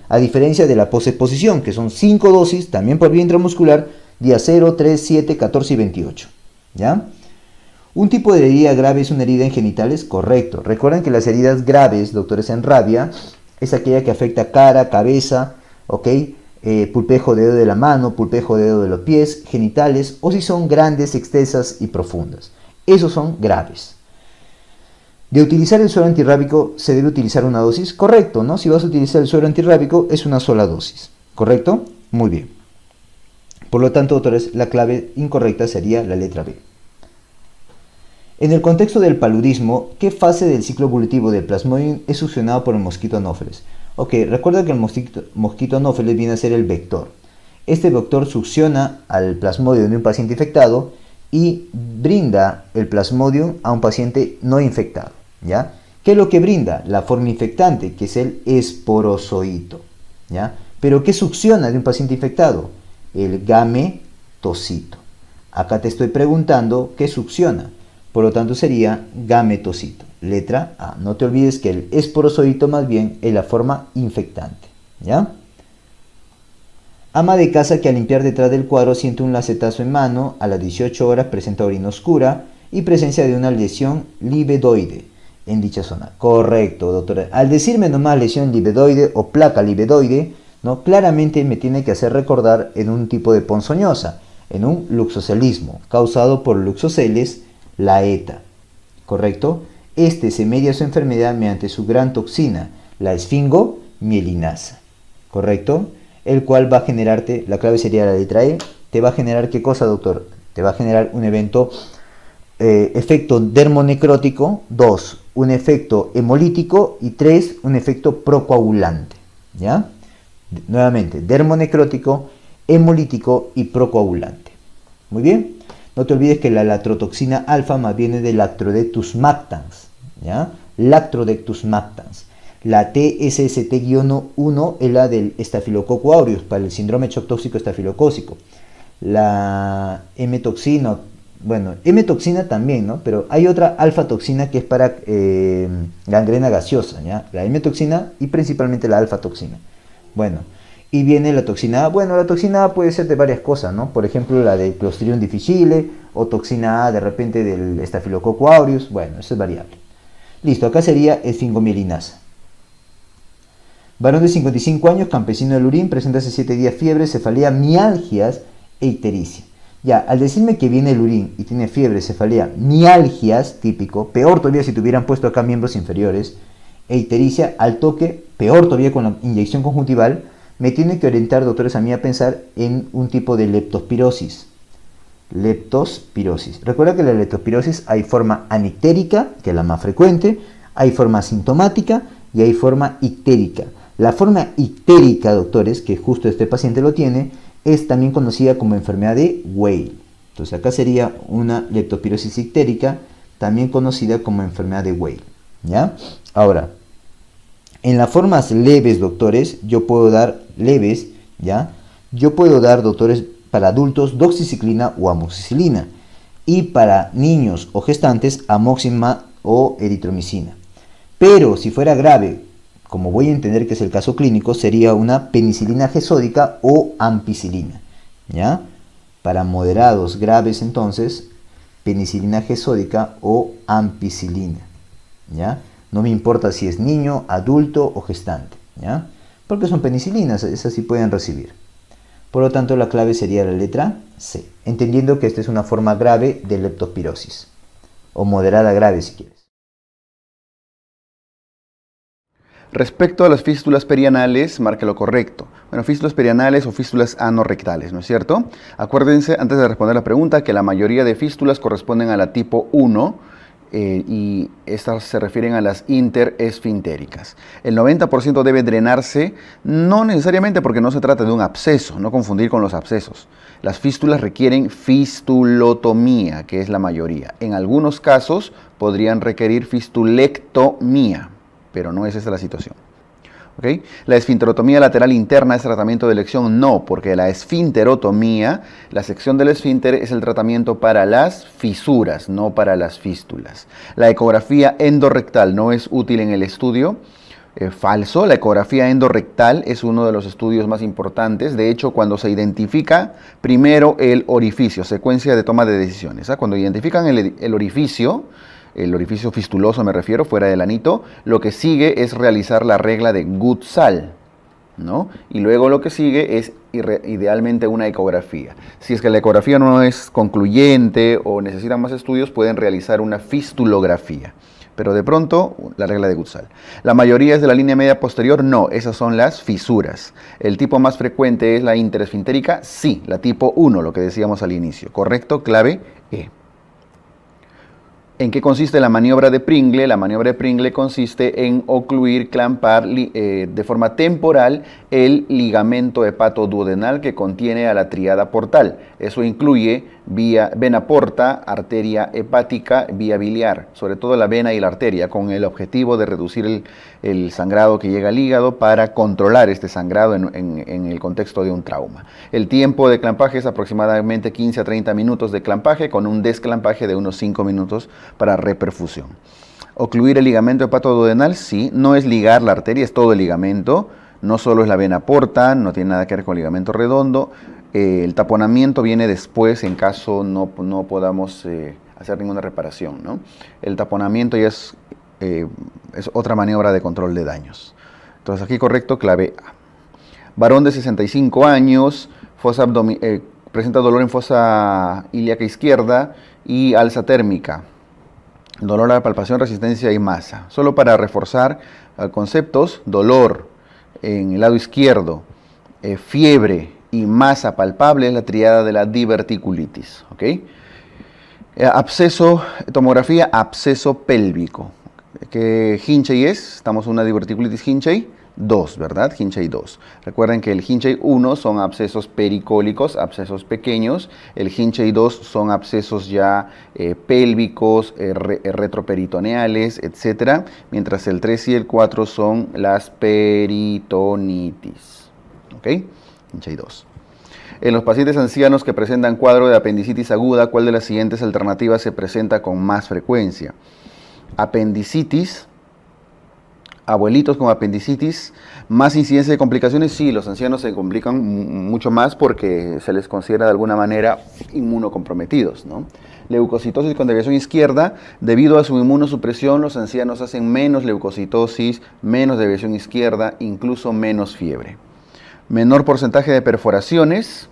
A diferencia de la posexposición, que son 5 dosis, también por vía intramuscular, día 0, 3, 7, 14 y 28. ¿Ya? Un tipo de herida grave es una herida en genitales, correcto. Recuerden que las heridas graves, doctores, en rabia, es aquella que afecta cara, cabeza, ¿ok? Pulpejo de dedo de la mano, pulpejo de dedo de los pies, genitales, o si son grandes, extensas y profundas. Esos son graves. De utilizar el suero antirrábico, ¿se debe utilizar una dosis? Correcto, ¿no? Si vas a utilizar el suero antirrábico, es una sola dosis. ¿Correcto? Muy bien. Por lo tanto, doctores, la clave incorrecta sería la letra B. En el contexto del paludismo, ¿qué fase del ciclo evolutivo del Plasmodium es succionado por el mosquito Anopheles? Ok, recuerda que el mosquito anófeles viene a ser el vector. Este vector succiona al plasmodium de un paciente infectado y brinda el plasmodium a un paciente no infectado, ¿ya? ¿Qué es lo que brinda? La forma infectante, que es el esporozoito, ¿ya? Pero ¿qué succiona de un paciente infectado? El gametocito. Acá te estoy preguntando qué succiona, por lo tanto sería gametocito. Letra A. No te olvides que el esporozoito más bien es la forma infectante, ¿ya? Ama de casa que al limpiar detrás del cuadro siente un lacetazo en mano, a las 18 horas presenta orina oscura y presencia de una lesión libedoide en dicha zona. Correcto, doctora. Al decirme nomás lesión libedoide o placa libedoide, ¿no? Claramente me tiene que hacer recordar en un tipo de ponzoñosa, en un luxocelismo, causado por luxoceles laeta. ¿Correcto? Este se media su enfermedad mediante su gran toxina, la esfingomielinasa. ¿Correcto? El cual va a generarte, la clave sería la letra E, te va a generar ¿qué cosa, doctor? Te va a generar un evento, efecto dermonecrótico, 2, un efecto hemolítico y 3, un efecto procoagulante, ¿ya? Nuevamente, dermonecrótico, hemolítico y procoagulante. Muy bien, no te olvides que la latrotoxina alfa más viene de Lactrodectus mactans, ¿ya? Lactrodectus mactans. La TSST-1 es la del estafilococo aureus para el síndrome de shock tóxico estafilocócico. La M-toxina, bueno, M-toxina también, ¿no? Pero hay otra alfa-toxina que es para gangrena gaseosa, ¿ya? La M-toxina y principalmente la alfa-toxina. Bueno, y viene la toxina A. Bueno, la toxina A puede ser de varias cosas, ¿no? Por ejemplo, la de Clostridium difficile o toxina A de repente del estafilococo aureus. Bueno, eso es variable. Listo, acá sería esfingomielinasa. Varón de 55 años, campesino de Lurín, presenta hace 7 días fiebre, cefalea, mialgias e ictericia. Ya, al decirme que viene el Lurín y tiene fiebre, cefalea, mialgias, típico, peor todavía si tuvieran puesto acá miembros inferiores, e ictericia, al toque, peor todavía con la inyección conjuntival, me tiene que orientar, doctores, a mí a pensar en un tipo de leptospirosis. Leptospirosis. Recuerda que la leptospirosis hay forma anictérica, que es la más frecuente, hay forma sintomática y hay forma ictérica. La forma ictérica, doctores, que justo este paciente lo tiene, es también conocida como enfermedad de Weil. Entonces acá sería una leptospirosis ictérica, también conocida como enfermedad de Weil, ¿ya? Ahora, en las formas leves, doctores, yo puedo dar leves, ¿ya? Yo puedo dar, doctores, para adultos doxiciclina o amoxicilina y para niños o gestantes amoxicilina o eritromicina. Pero si fuera grave, como voy a entender que es el caso clínico, sería una penicilina G sódica o ampicilina, ¿ya? Para moderados graves, entonces, penicilina G sódica o ampicilina, ¿ya? No me importa si es niño, adulto o gestante, ¿ya? Porque son penicilinas, esas sí pueden recibir. Por lo tanto, la clave sería la letra C, entendiendo que esta es una forma grave de leptospirosis, o moderada grave si quieres. Respecto a las fístulas perianales, marque lo correcto. Bueno, fístulas perianales o fístulas anorrectales, ¿no es cierto? Acuérdense, antes de responder la pregunta, que la mayoría de fístulas corresponden a la tipo 1 y estas se refieren a las interesfintéricas. El 90% debe drenarse, no necesariamente porque no se trata de un absceso, no confundir con los abscesos. Las fístulas requieren fistulotomía, que es la mayoría. En algunos casos podrían requerir fistulectomía, pero no es esa la situación. ¿Okay? La esfinterotomía lateral interna es tratamiento de elección, no, porque la esfinterotomía, la sección del esfínter es el tratamiento para las fisuras, no para las fístulas. La ecografía endorrectal no es útil en el estudio. Falso, la ecografía endorrectal es uno de los estudios más importantes. De hecho, cuando se identifica primero el orificio, secuencia de toma de decisiones, cuando identifican el orificio fistuloso me refiero, fuera del anito, lo que sigue es realizar la regla de Gutzal, ¿no? Y luego lo que sigue es idealmente una ecografía. Si es que la ecografía no es concluyente o necesitan más estudios, pueden realizar una fistulografía. Pero de pronto, la regla de Gutzal. La mayoría es de la línea media posterior, no, esas son las fisuras. El tipo más frecuente es la interesfintérica, sí, la tipo 1, lo que decíamos al inicio. ¿Correcto? Clave E. ¿En qué consiste la maniobra de Pringle? La maniobra de Pringle consiste en ocluir, clampar de forma temporal el ligamento hepatoduodenal que contiene a la tríada portal. Eso incluye vena porta, arteria hepática, vía biliar, sobre todo la vena y la arteria, con el objetivo de reducir el sangrado que llega al hígado para controlar este sangrado en el contexto de un trauma. El tiempo de clampaje es aproximadamente 15 a 30 minutos de clampaje, con un desclampaje de unos 5 minutos para reperfusión. Ocluir el ligamento hepatoduodenal, sí, no es ligar la arteria, es todo el ligamento, no solo es la vena porta, no tiene nada que ver con el ligamento redondo. El taponamiento viene después en caso no podamos hacer ninguna reparación, ¿no? El taponamiento ya es otra maniobra de control de daños. Entonces aquí correcto, clave A. Varón de 65 años, presenta dolor en fosa ilíaca izquierda y alza térmica. Dolor a la palpación, resistencia y masa. Solo para reforzar conceptos, dolor en el lado izquierdo, fiebre y masa palpable es la tríada de la diverticulitis. ¿Okay? Absceso, tomografía, absceso pélvico. ¿Qué Hinchey es? Estamos en una diverticulitis Hinchey 2, ¿verdad? Hinchey 2. Recuerden que el Hinchey 1 son abscesos pericólicos, abscesos pequeños. El Hinchey 2 son abscesos ya pélvicos, retroperitoneales, etc. Mientras el 3 y el 4 son las peritonitis. ¿Ok? Hinchey 2. En los pacientes ancianos que presentan cuadro de apendicitis aguda, ¿cuál de las siguientes alternativas se presenta con más frecuencia? Apendicitis, abuelitos con apendicitis, más incidencia de complicaciones. Sí, los ancianos se complican mucho más porque se les considera de alguna manera inmunocomprometidos, ¿no? Leucocitosis con desviación izquierda, debido a su inmunosupresión, los ancianos hacen menos leucocitosis, menos desviación izquierda, incluso menos fiebre. Menor porcentaje de perforaciones,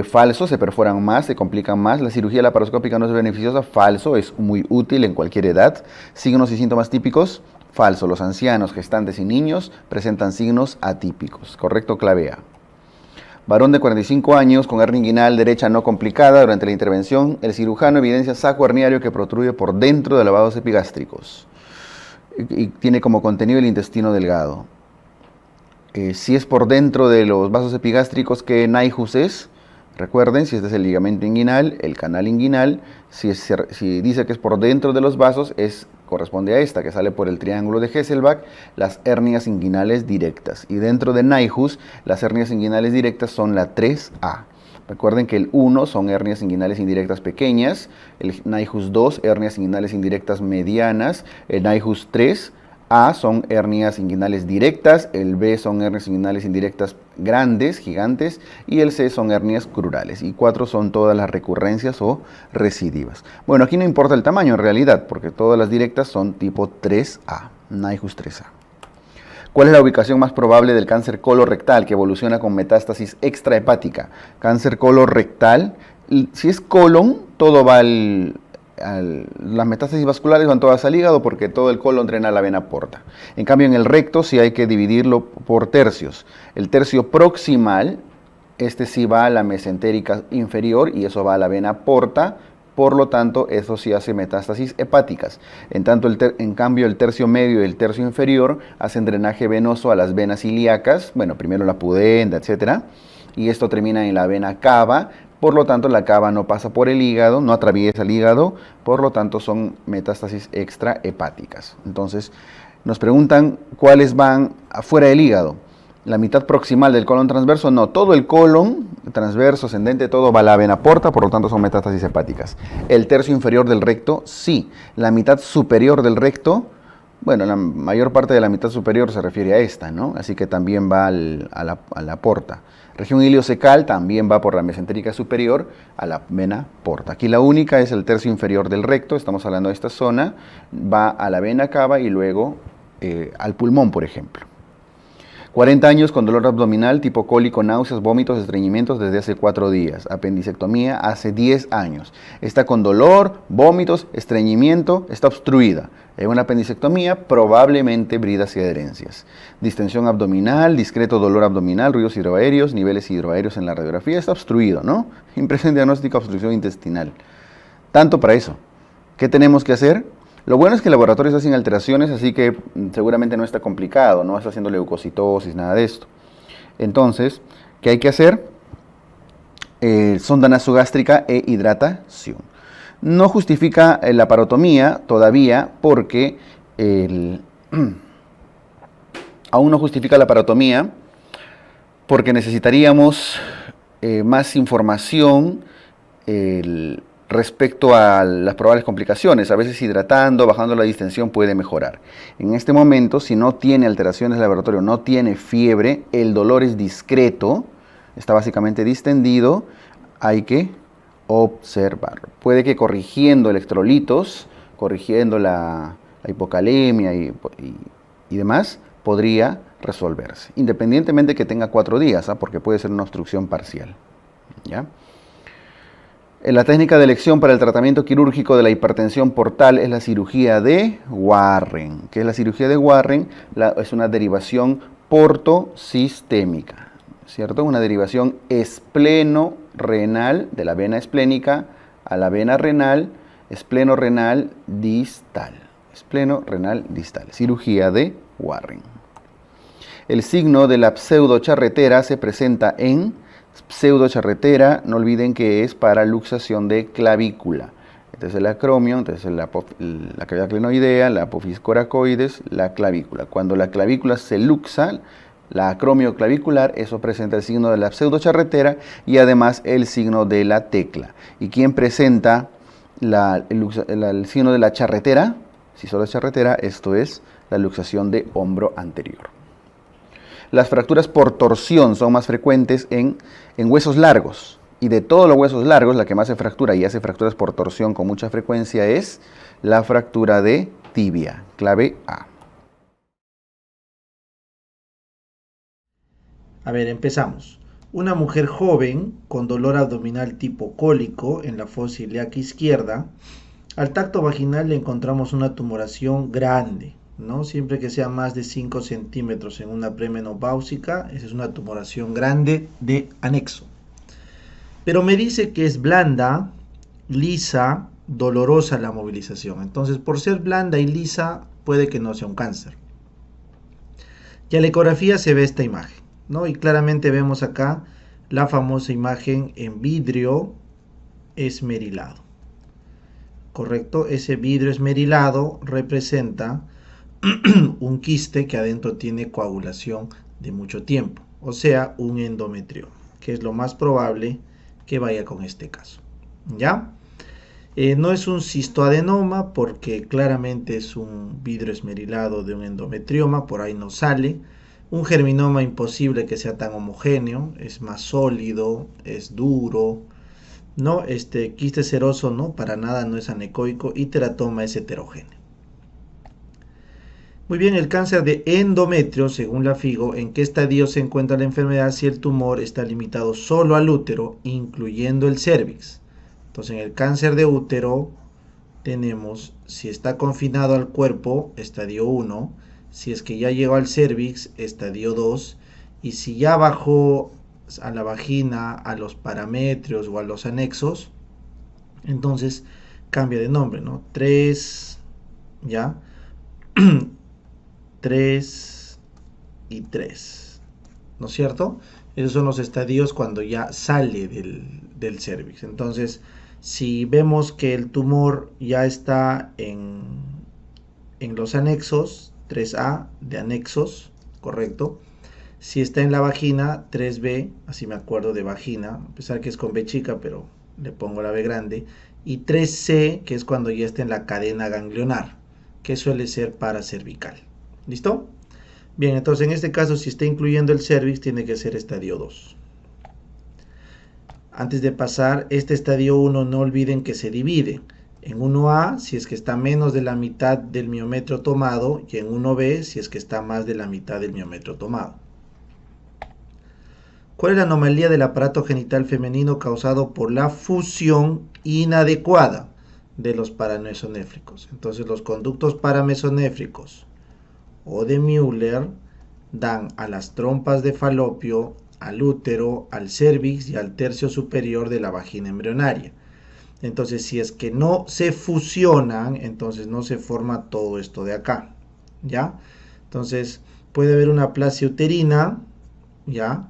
falso, se perforan más, se complican más. La cirugía laparoscópica no es beneficiosa, falso, es muy útil en cualquier edad. Signos y síntomas típicos, falso. Los ancianos, gestantes y niños presentan signos atípicos. Correcto, clave A. Varón de 45 años con hernia inguinal derecha no complicada. Durante la intervención, el cirujano evidencia saco herniario que protruye por dentro de los vasos epigástricos y tiene como contenido el intestino delgado. Si es por dentro de los vasos epigástricos, ¿qué Nyhus es? Recuerden, si este es el ligamento inguinal, el canal inguinal, si dice que es por dentro de los vasos, corresponde a esta, que sale por el triángulo de Hesselbach, las hernias inguinales directas. Y dentro de Nyhus, las hernias inguinales directas son la 3A. Recuerden que el 1 son hernias inguinales indirectas pequeñas, el Nyhus 2, hernias inguinales indirectas medianas, el Nyhus 3, A son hernias inguinales directas, el B son hernias inguinales indirectas grandes, gigantes, y el C son hernias crurales. Y 4 son todas las recurrencias o recidivas. Bueno, aquí no importa el tamaño en realidad, porque todas las directas son tipo 3A, Nyhus 3A. ¿Cuál es la ubicación más probable del cáncer colorectal que evoluciona con metástasis extrahepática? Cáncer colorectal, si es colon, todo va las metástasis vasculares van todas al hígado porque todo el colon drena la vena porta. En cambio, en el recto sí hay que dividirlo por tercios. El tercio proximal, este sí va a la mesentérica inferior y eso va a la vena porta. Por lo tanto, eso sí hace metástasis hepáticas. En cambio, el tercio medio y el tercio inferior hacen drenaje venoso a las venas ilíacas. Bueno, primero la pudenda, etc. Y esto termina en la vena cava. Por lo tanto, la cava no pasa por el hígado, no atraviesa el hígado, por lo tanto son metástasis extrahepáticas. Entonces, nos preguntan cuáles van afuera del hígado. La mitad proximal del colon transverso, no, todo el colon transverso, ascendente, todo va a la vena porta, por lo tanto son metástasis hepáticas. El tercio inferior del recto, sí. La mitad superior del recto, bueno, la mayor parte de la mitad superior se refiere a esta, ¿no? Así que también va a la porta. Región iliocecal también va por la mesentérica superior a la vena porta. Aquí la única es el tercio inferior del recto, estamos hablando de esta zona, va a la vena cava y luego al pulmón, por ejemplo. 40 años con dolor abdominal, tipo cólico, náuseas, vómitos, estreñimientos desde hace 4 días. Apendicectomía hace 10 años. Está con dolor, vómitos, estreñimiento, está obstruida. En una apendicectomía, probablemente bridas y adherencias. Distensión abdominal, discreto dolor abdominal, ruidos hidroaéreos, niveles hidroaéreos en la radiografía, está obstruido, ¿no? Impresión diagnóstica, obstrucción intestinal. Tanto para eso. ¿Qué tenemos que hacer? Lo bueno es que el laboratorio está sin alteraciones, así que seguramente no está complicado, no está haciendo leucocitosis, nada de esto. Entonces, ¿qué hay que hacer? Sonda nasogástrica e hidratación. No justifica la parotomía todavía porque aún no justifica la parotomía porque necesitaríamos más información respecto a las probables complicaciones. A veces hidratando, bajando la distensión puede mejorar. En este momento, si no tiene alteraciones del laboratorio, no tiene fiebre, el dolor es discreto, está básicamente distendido, hay que observarlo. Puede que corrigiendo electrolitos, corrigiendo la hipocalemia y demás, podría resolverse, independientemente que tenga 4 días, porque puede ser una obstrucción parcial. ¿Ya? La técnica de elección para el tratamiento quirúrgico de la hipertensión portal es la cirugía de Warren. ¿Qué es la cirugía de Warren? Es una derivación portosistémica, ¿cierto? Una derivación espleno-renal de la vena esplénica a la vena renal, espleno-renal distal. Espleno-renal distal. Cirugía de Warren. El signo de la pseudocharretera se presenta en pseudocharretera, no olviden que es para luxación de clavícula. Este es el acromio, entonces la cavidad clinoidea, la apófisis coracoides, la clavícula. Cuando la clavícula se luxa, la acromio clavicular, eso presenta el signo de la pseudocharretera y además el signo de la tecla. ¿Y quién presenta el signo de la charretera? Si solo es charretera, esto es la luxación de hombro anterior. Las fracturas por torsión son más frecuentes en huesos largos. Y de todos los huesos largos, la que más se fractura y hace fracturas por torsión con mucha frecuencia es la fractura de tibia, clave A. A ver, empezamos. Una mujer joven con dolor abdominal tipo cólico en la fosa ilíaca izquierda, al tacto vaginal le encontramos una tumoración grande, ¿no? Siempre que sea más de 5 centímetros en una premenopáusica, esa es una tumoración grande de anexo. Pero me dice que es blanda, lisa, dolorosa la movilización. Entonces, por ser blanda y lisa, puede que no sea un cáncer. Y a la ecografía se ve esta imagen, ¿no? Y claramente vemos acá la famosa imagen en vidrio esmerilado. ¿Correcto? Ese vidrio esmerilado representa un quiste que adentro tiene coagulación de mucho tiempo, o sea, un endometrioma, que es lo más probable que vaya con este caso. ¿Ya? No es un cistoadenoma porque claramente es un vidrio esmerilado de un endometrioma, por ahí no sale. Un germinoma imposible que sea tan homogéneo, es más sólido, es duro. No, quiste seroso no, para nada no es anecoico y teratoma es heterogéneo. Muy bien, el cáncer de endometrio, según la FIGO, ¿en qué estadio se encuentra la enfermedad si el tumor está limitado solo al útero, incluyendo el cérvix? Entonces, en el cáncer de útero tenemos, si está confinado al cuerpo, estadio 1, si es que ya llegó al cérvix, estadio 2, y si ya bajó a la vagina, a los parametrios o a los anexos, entonces cambia de nombre, ¿no? 3, ¿ya? 3 y 3, ¿no es cierto? Esos son los estadios cuando ya sale del cérvix. Entonces, si vemos que el tumor ya está en los anexos, 3A de anexos, ¿correcto? Si está en la vagina, 3B, así me acuerdo de vagina, a pesar que es con B chica, pero le pongo la B grande. Y 3C, que es cuando ya está en la cadena ganglionar, que suele ser paracervical. ¿Listo? Bien, entonces en este caso, si está incluyendo el cérvix, tiene que ser estadio 2. Antes de pasar, este estadio 1, no olviden que se divide en 1A, si es que está menos de la mitad del miometrio tomado, y en 1B, si es que está más de la mitad del miometrio tomado. ¿Cuál es la anomalía del aparato genital femenino causado por la fusión inadecuada de los paramesonéfricos? Entonces, los conductos paramesonéfricos o de Müller dan a las trompas de falopio, al útero, al cérvix y al tercio superior de la vagina embrionaria. Entonces, si es que no se fusionan, entonces no se forma todo esto de acá, ¿ya? Entonces, puede haber una aplasia uterina, ¿ya?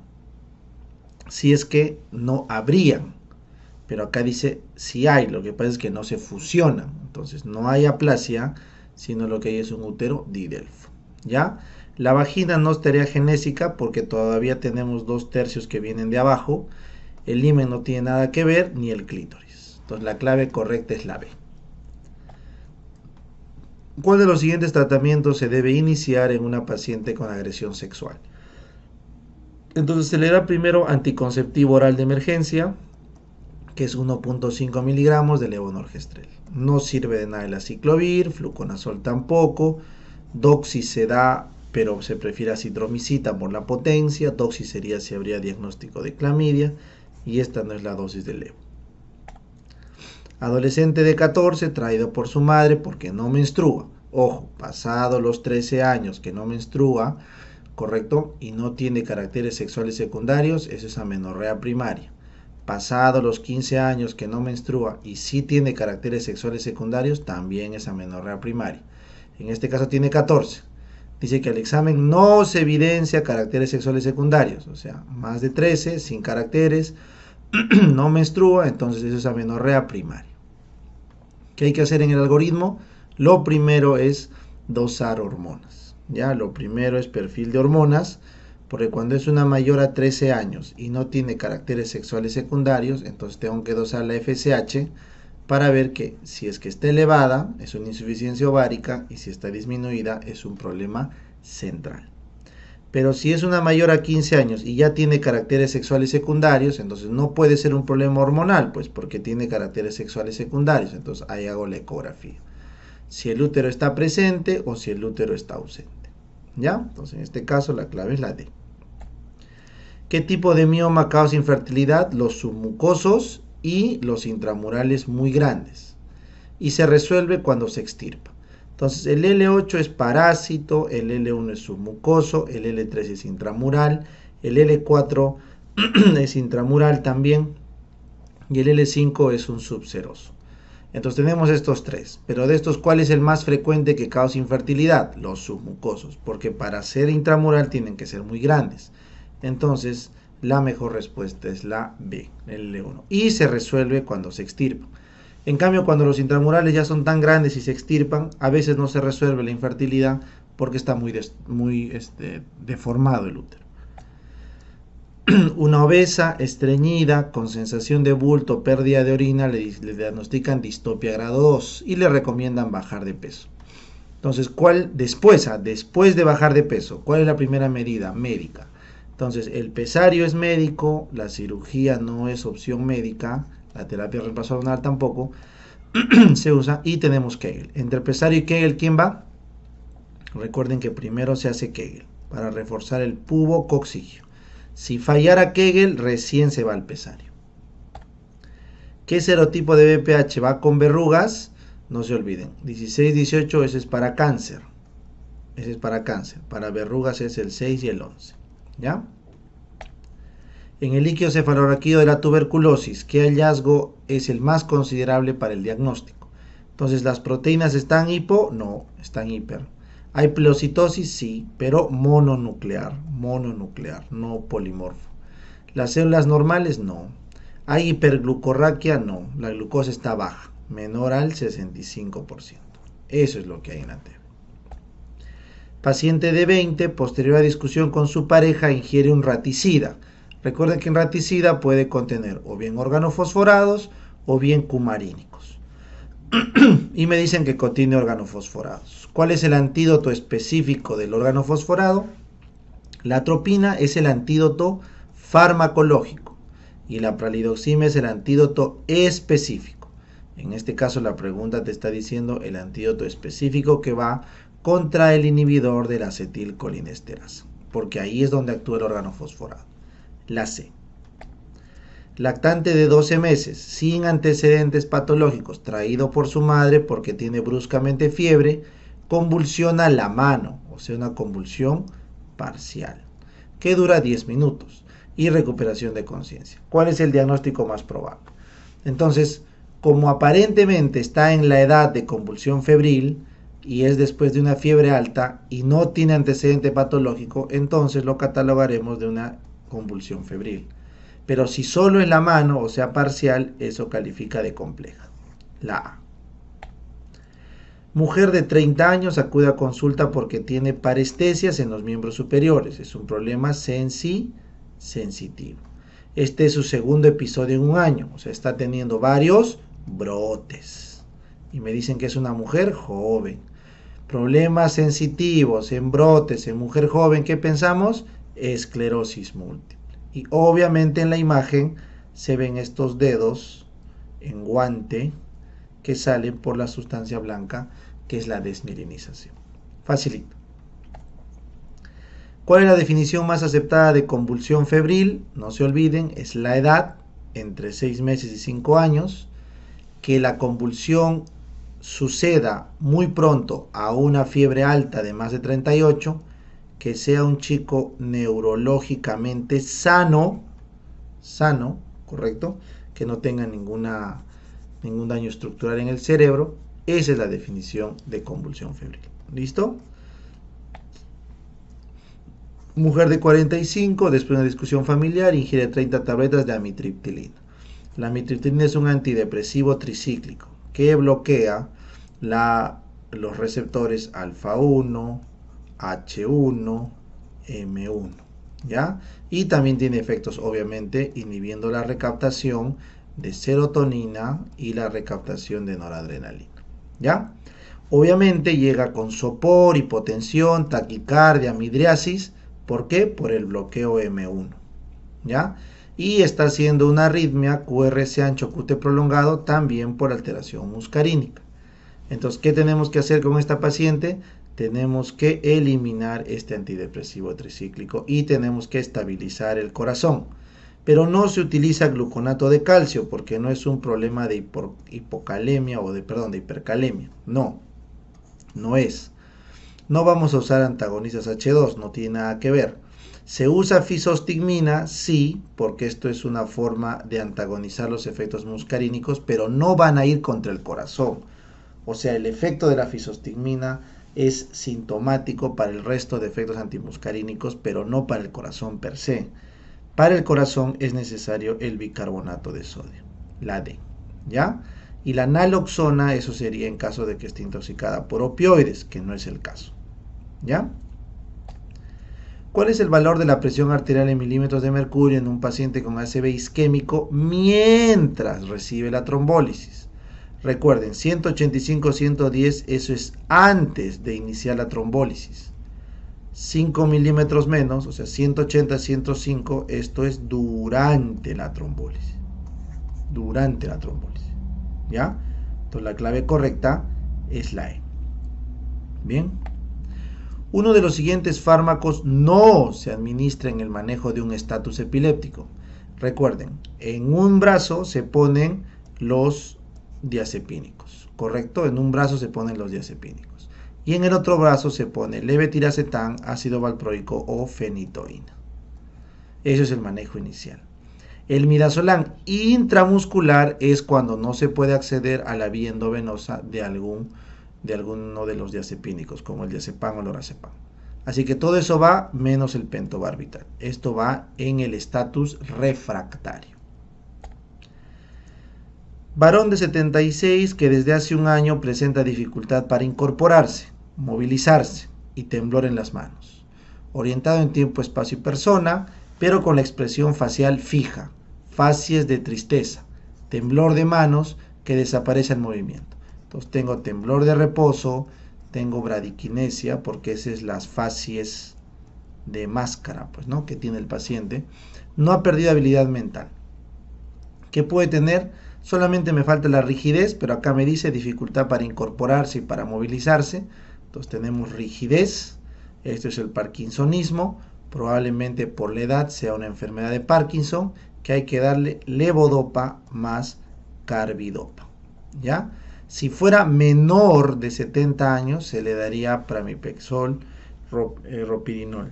Si es que no habrían. Pero acá dice si hay, lo que pasa es que no se fusionan. Entonces, no hay aplasia, sino lo que hay es un útero didelfo, ¿ya? La vagina no estaría genésica porque todavía tenemos 2/3 que vienen de abajo. El himen no tiene nada que ver, ni el clítoris. Entonces la clave correcta es la B. ¿Cuál de los siguientes tratamientos se debe iniciar en una paciente con agresión sexual? Entonces se le da primero anticonceptivo oral de emergencia, que es 1.5 miligramos de levonorgestrel. No sirve de nada el aciclovir, fluconazol tampoco. Doxis se da, pero se prefiere acitromicina por la potencia. Doxis sería si habría diagnóstico de clamidia, y esta no es la dosis de levo. Adolescente de 14, traído por su madre porque no menstrua. Ojo, pasado los 13 años que no menstrua, ¿correcto? Y no tiene caracteres sexuales secundarios, eso es amenorrea primaria. Pasado los 15 años que no menstrua y sí tiene caracteres sexuales secundarios, también es amenorrea primaria. En este caso tiene 14. Dice que al examen no se evidencia caracteres sexuales secundarios, o sea, más de 13, sin caracteres, no menstrua, entonces eso es amenorrea primaria. ¿Qué hay que hacer en el algoritmo? Lo primero es dosar hormonas, ¿ya? Lo primero es perfil de hormonas, porque cuando es una mayor a 13 años y no tiene caracteres sexuales secundarios, entonces tengo que dosar la FSH para ver que si es que está elevada es una insuficiencia ovárica y si está disminuida es un problema central. Pero si es una mayor a 15 años y ya tiene caracteres sexuales secundarios, entonces no puede ser un problema hormonal, pues porque tiene caracteres sexuales secundarios, entonces ahí hago la ecografía. Si el útero está presente o si el útero está ausente, ¿ya? Entonces en este caso la clave es la D. ¿Qué tipo de mioma causa infertilidad? Los submucosos y los intramurales muy grandes. Y se resuelve cuando se extirpa. Entonces el L8 es parásito, el L1 es submucoso, el L3 es intramural, el L4 es intramural también y el L5 es un subseroso. Entonces tenemos estos tres, pero de estos, ¿cuál es el más frecuente que causa infertilidad? Los submucosos, porque para ser intramural tienen que ser muy grandes. Entonces la mejor respuesta es la B, el L1, y se resuelve cuando se extirpa. En cambio, cuando los intramurales ya son tan grandes y se extirpan, a veces no se resuelve la infertilidad porque está muy deformado el útero. Una obesa, estreñida, con sensación de bulto, pérdida de orina, le diagnostican distopia grado 2 y le recomiendan bajar de peso. Entonces, después de bajar de peso, ¿cuál es la primera medida? Médica. Entonces, el pesario es médico, la cirugía no es opción médica, la terapia de reemplazo hormonal tampoco se usa, y tenemos Kegel. Entre pesario y Kegel, ¿quién va? Recuerden que primero se hace Kegel para reforzar el pubo coccigio. Si fallara Kegel, recién se va al pesario. ¿Qué serotipo de BPH va con verrugas? No se olviden, 16-18, ese es para cáncer. Ese es para cáncer. Para verrugas es el 6 y el 11. ¿Ya? En el líquido cefalorraquídeo de la tuberculosis, ¿qué hallazgo es el más considerable para el diagnóstico? Entonces, ¿las proteínas están hipo? No, están hiper. ¿Hay pleocitosis? Sí, pero mononuclear, no polimorfo. ¿Las células normales? No. ¿Hay hiperglucorraquia? No, la glucosa está baja, menor al 65%. Eso es lo que hay en la TV. Paciente de 20, posterior a discusión con su pareja, ingiere un raticida. Recuerden que un raticida puede contener o bien organofosforados o bien cumarínicos. Y me dicen que contiene organofosforados. ¿Cuál es el antídoto específico del organofosforado? La atropina es el antídoto farmacológico y la pralidoxima es el antídoto específico. En este caso la pregunta te está diciendo el antídoto específico que va contra el inhibidor de la acetilcolinesterasa, porque ahí es donde actúa el organofosforado. La C. Lactante de 12 meses, sin antecedentes patológicos, traído por su madre porque tiene bruscamente fiebre, convulsiona la mano, o sea, una convulsión parcial, que dura 10 minutos, y recuperación de conciencia. ¿Cuál es el diagnóstico más probable? Entonces, Como aparentemente está en la edad de convulsión febril y es después de una fiebre alta y no tiene antecedente patológico, entonces lo catalogaremos de una convulsión febril. Pero si solo es la mano, o sea parcial, eso califica de compleja. La A. Mujer de 30 años acude a consulta porque tiene parestesias en los miembros superiores. Es un problema sensitivo. Este es su segundo episodio en un año. O sea, está teniendo varios brotes. Y me dicen que es una mujer joven. Problemas sensitivos en brotes en mujer joven, ¿qué pensamos? Esclerosis múltiple. Y obviamente en la imagen se ven estos dedos en guante que salen por la sustancia blanca, que es la desmielinización. Facilito. ¿Cuál es la definición más aceptada de convulsión febril? No se olviden, es la edad, entre 6 meses y 5 años, que la convulsión suceda muy pronto a una fiebre alta de más de 38, que sea un chico neurológicamente sano, ¿correcto? Que no tenga ningún daño estructural en el cerebro. Esa es la definición de convulsión febril. ¿Listo? Mujer de 45, después de una discusión familiar, ingiere 30 tabletas de amitriptilina. La amitriptilina es un antidepresivo tricíclico que bloquea los receptores alfa 1, H1, M1, ¿ya? Y también tiene efectos, obviamente, inhibiendo la recaptación de serotonina y la recaptación de noradrenalina, ¿ya? Obviamente llega con sopor, hipotensión, taquicardia, midriasis. ¿Por qué? Por el bloqueo M1, ¿ya? Y está haciendo una arritmia QRS ancho QT prolongado también por alteración muscarínica. Entonces, ¿qué tenemos que hacer con esta paciente? Tenemos que eliminar este antidepresivo tricíclico y tenemos que estabilizar el corazón. Pero no se utiliza gluconato de calcio porque no es un problema de hipocalemia o de hipercalemia. No es. No vamos a usar antagonistas H2, no tiene nada que ver. ¿Se usa fisostigmina? Sí, porque esto es una forma de antagonizar los efectos muscarínicos, pero no van a ir contra el corazón. O sea, el efecto de la fisostigmina es sintomático para el resto de efectos antimuscarínicos, pero no para el corazón per se. Para el corazón es necesario el bicarbonato de sodio, la D, ¿ya? Y la naloxona, eso sería en caso de que esté intoxicada por opioides, que no es el caso, ¿ya? ¿Cuál es el valor de la presión arterial en milímetros de mercurio en un paciente con ACV isquémico mientras recibe la trombólisis? Recuerden, 185-110, eso es antes de iniciar la trombólisis. 5 milímetros menos, o sea, 180-105, esto es durante la trombólisis. Durante la trombólisis, ¿ya? Entonces la clave correcta es la E. Bien. Uno de los siguientes fármacos no se administra en el manejo de un estatus epiléptico. Recuerden, en un brazo se ponen los diazepínicos, ¿correcto? En un brazo se ponen los diazepínicos. Y en el otro brazo se pone levetiracetam, ácido valproico o fenitoína. Eso es el manejo inicial. El midazolam intramuscular es cuando no se puede acceder a la vía endovenosa de alguno de los diazepínicos, como el diazepam o el lorazepam. Así que todo eso va menos el pentobarbital. Esto va en el estatus refractario. Varón de 76 que desde hace un año presenta dificultad para incorporarse, movilizarse y temblor en las manos. Orientado en tiempo, espacio y persona, pero con la expresión facial fija, facies de tristeza, temblor de manos que desaparece en movimiento. Entonces tengo temblor de reposo, tengo bradiquinesia, porque esas es las facies de máscara, pues, ¿no?, que tiene el paciente. No ha perdido habilidad mental. ¿Qué puede tener? Solamente me falta la rigidez, pero acá me dice dificultad para incorporarse y para movilizarse. Entonces tenemos rigidez, esto es el parkinsonismo, probablemente por la edad sea una enfermedad de Parkinson, que hay que darle levodopa más carbidopa, ¿ya? Si fuera menor de 70 años, se le daría pramipexol, ropidinol,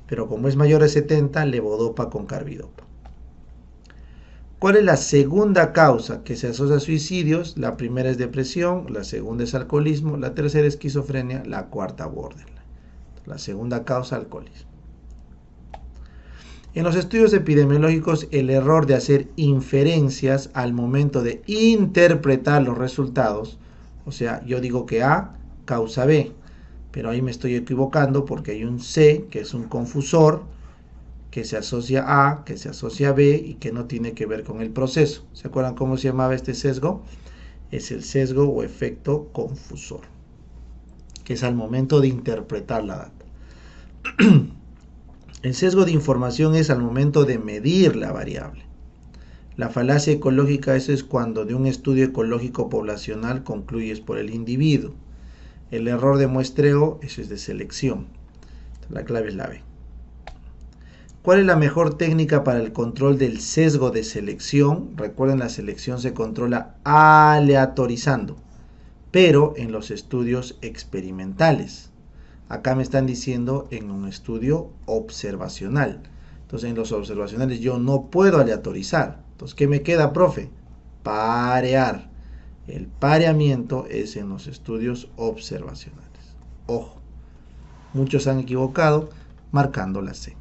pero como es mayor de 70, levodopa con carbidopa. ¿Cuál es la segunda causa que se asocia a suicidios? La primera es depresión, la segunda es alcoholismo, la tercera es esquizofrenia, la cuarta borderline. La segunda causa, alcoholismo. En los estudios epidemiológicos, el error de hacer inferencias al momento de interpretar los resultados, o sea, yo digo que A causa B, pero ahí me estoy equivocando porque hay un C que es un confusor, que se asocia a, que se asocia a B y que no tiene que ver con el proceso. ¿Se acuerdan cómo se llamaba este sesgo? Es el sesgo o efecto confusor, que es al momento de interpretar la data. El sesgo de información es al momento de medir la variable. La falacia ecológica, eso es cuando de un estudio ecológico poblacional concluyes por el individuo. El error de muestreo, eso es de selección. La clave es la B. ¿Cuál es la mejor técnica para el control del sesgo de selección? Recuerden, la selección se controla aleatorizando, pero en los estudios experimentales. Acá me están diciendo en un estudio observacional. Entonces, en los observacionales yo no puedo aleatorizar. Entonces, ¿qué me queda, profe? Parear. El pareamiento es en los estudios observacionales. Ojo, muchos han equivocado marcando la C.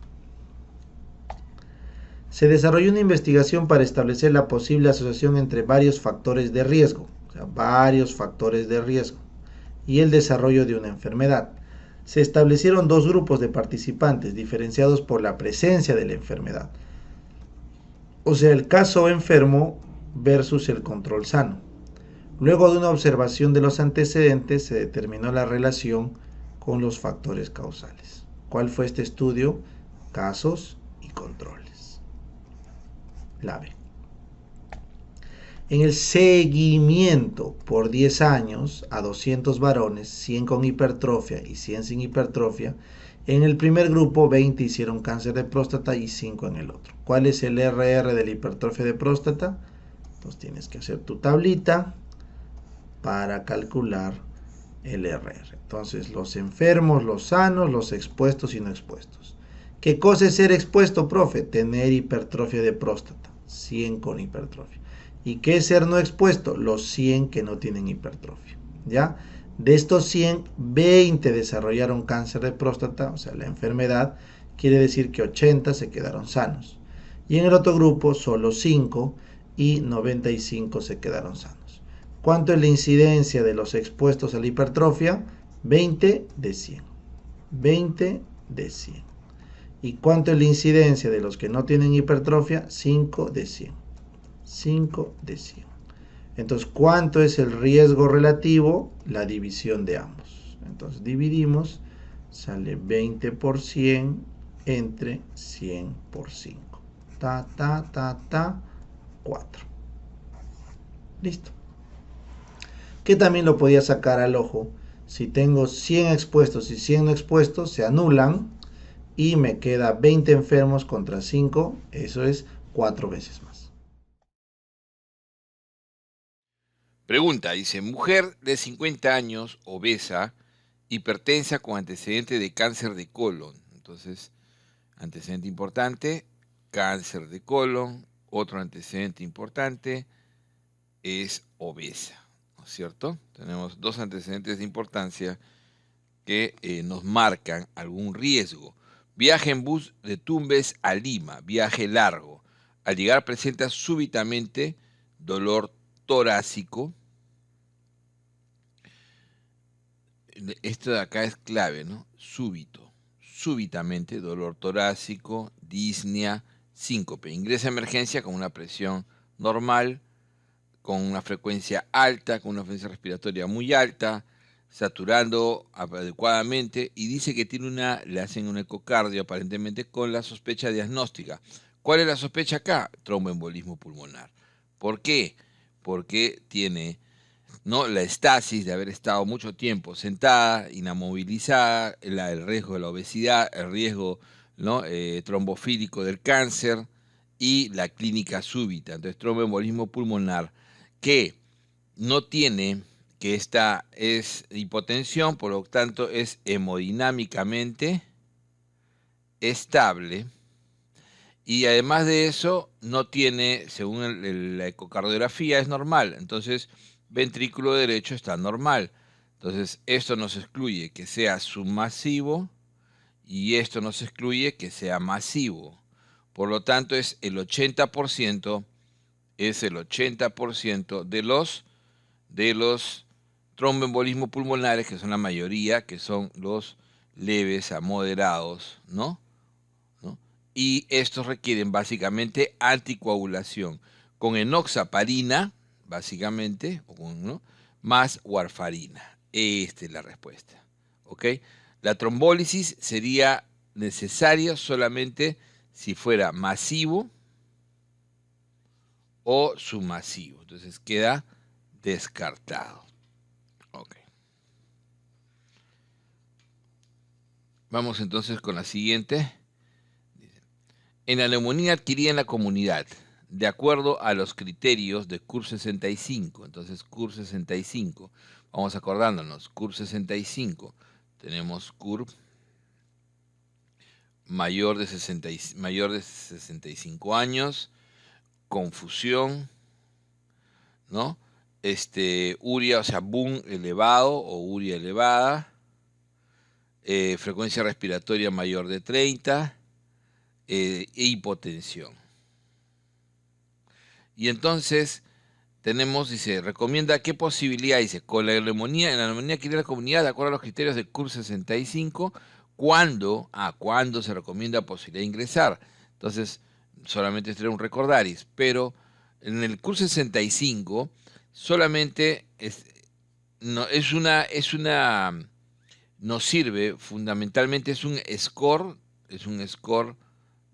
Se desarrolló una investigación para establecer la posible asociación entre varios factores de riesgo, y el desarrollo de una enfermedad. Se establecieron dos grupos de participantes diferenciados por la presencia de la enfermedad. O sea, el caso enfermo versus el control sano. Luego de una observación de los antecedentes, se determinó la relación con los factores causales. ¿Cuál fue este estudio? Casos y controles. La B. En el seguimiento por 10 años a 200 varones, 100 con hipertrofia y 100 sin hipertrofia, en el primer grupo 20 hicieron cáncer de próstata y 5 en el otro. ¿Cuál es el RR de la hipertrofia de próstata? Entonces tienes que hacer tu tablita para calcular el RR. Entonces, los enfermos, los sanos, los expuestos y no expuestos. ¿Qué cosa es ser expuesto, profe? Tener hipertrofia de próstata, 100 con hipertrofia. ¿Y qué es ser no expuesto? Los 100 que no tienen hipertrofia, ¿ya? De estos 100, 20 desarrollaron cáncer de próstata, o sea, la enfermedad, quiere decir que 80 se quedaron sanos. Y en el otro grupo, solo 5 y 95 se quedaron sanos. ¿Cuánto es la incidencia de los expuestos a la hipertrofia? 20 de 100. 20 de 100. ¿Y cuánto es la incidencia de los que no tienen hipertrofia? 5 de 100. 5 de 100. Entonces, ¿cuánto es el riesgo relativo? La división de ambos. Entonces, dividimos, sale 20 por 100 entre 100 por 5. 4. Listo. Que también lo podía sacar al ojo. Si tengo 100 expuestos y 100 no expuestos, se anulan y me queda 20 enfermos contra 5. Eso es 4 veces más. Pregunta, dice, mujer de 50 años, obesa, hipertensa con antecedente de cáncer de colon. Entonces, antecedente importante, cáncer de colon. Otro antecedente importante es obesa, ¿no es cierto? Tenemos dos antecedentes de importancia que nos marcan algún riesgo. Viaje en bus de Tumbes a Lima, viaje largo. Al llegar presenta súbitamente dolor torácico. Esto de acá es clave, ¿no? Súbitamente, dolor torácico, disnea, síncope. Ingresa a emergencia con una presión normal, con una frecuencia alta, con una frecuencia respiratoria muy alta, saturando adecuadamente, y dice que le hacen un ecocardio aparentemente con la sospecha diagnóstica. ¿Cuál es la sospecha acá? Tromboembolismo pulmonar. ¿Por qué? Porque tiene la estasis de haber estado mucho tiempo sentada, inamovilizada, el riesgo de la obesidad, el riesgo trombofílico del cáncer y la clínica súbita. Entonces, tromboembolismo pulmonar que no tiene, que esta es hipotensión, por lo tanto es hemodinámicamente estable Y además de eso, no tiene, según la ecocardiografía, es normal. Entonces, ventrículo derecho está normal. Entonces, esto nos excluye que sea submasivo y esto nos excluye que sea masivo. Por lo tanto, es el 80% de los tromboembolismos pulmonares, que son la mayoría, que son los leves a moderados, ¿no? Y estos requieren básicamente anticoagulación con enoxaparina, básicamente, ¿no? Más warfarina. Esta es la respuesta. ¿Ok? La trombólisis sería necesaria solamente si fuera masivo o submasivo. Entonces queda descartado. Ok. Vamos entonces con la siguiente. En la neumonía adquirida en la comunidad, de acuerdo a los criterios de CUR 65. Entonces, CUR 65. Vamos acordándonos, CUR 65. Tenemos CUR mayor de 65 años, confusión, ¿no? Uria, o sea, BUN elevado o uria elevada, frecuencia respiratoria mayor de 30, e hipotensión. Y entonces tenemos, dice, recomienda qué posibilidad, dice, con la neumonía, en la neumonía adquirida en la comunidad, de acuerdo a los criterios de CUR 65, ¿cuándo se recomienda posibilidad de ingresar? Entonces, solamente tener un recordaris, pero en el CUR 65 solamente nos sirve, fundamentalmente es un score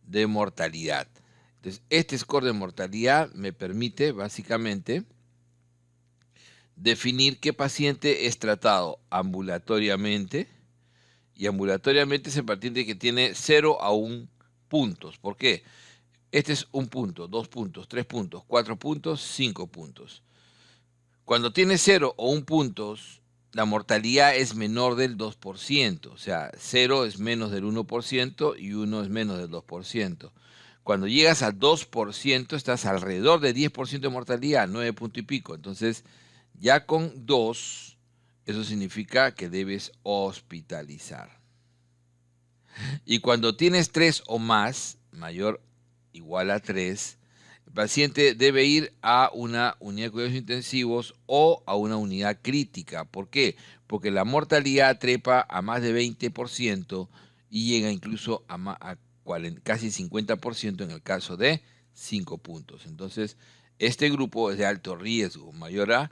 de mortalidad. Entonces, este score de mortalidad me permite básicamente definir qué paciente es tratado ambulatoriamente, y ambulatoriamente es a partir de que tiene 0 a 1 puntos. ¿Por qué? Este es 1 punto, 2 puntos, 3 puntos, 4 puntos, 5 puntos. Cuando tiene 0 o 1 puntos, la mortalidad es menor del 2%, o sea, 0 es menos del 1% y 1 es menos del 2%. Cuando llegas a 2%, estás alrededor de 10% de mortalidad, 9 punto y pico. Entonces, ya con 2, eso significa que debes hospitalizar. Y cuando tienes 3 o más, mayor o igual a 3, el paciente debe ir a una unidad de cuidados intensivos o a una unidad crítica. ¿Por qué? Porque la mortalidad trepa a más de 20% y llega incluso a casi 50% en el caso de 5 puntos. Entonces, este grupo es de alto riesgo, mayor o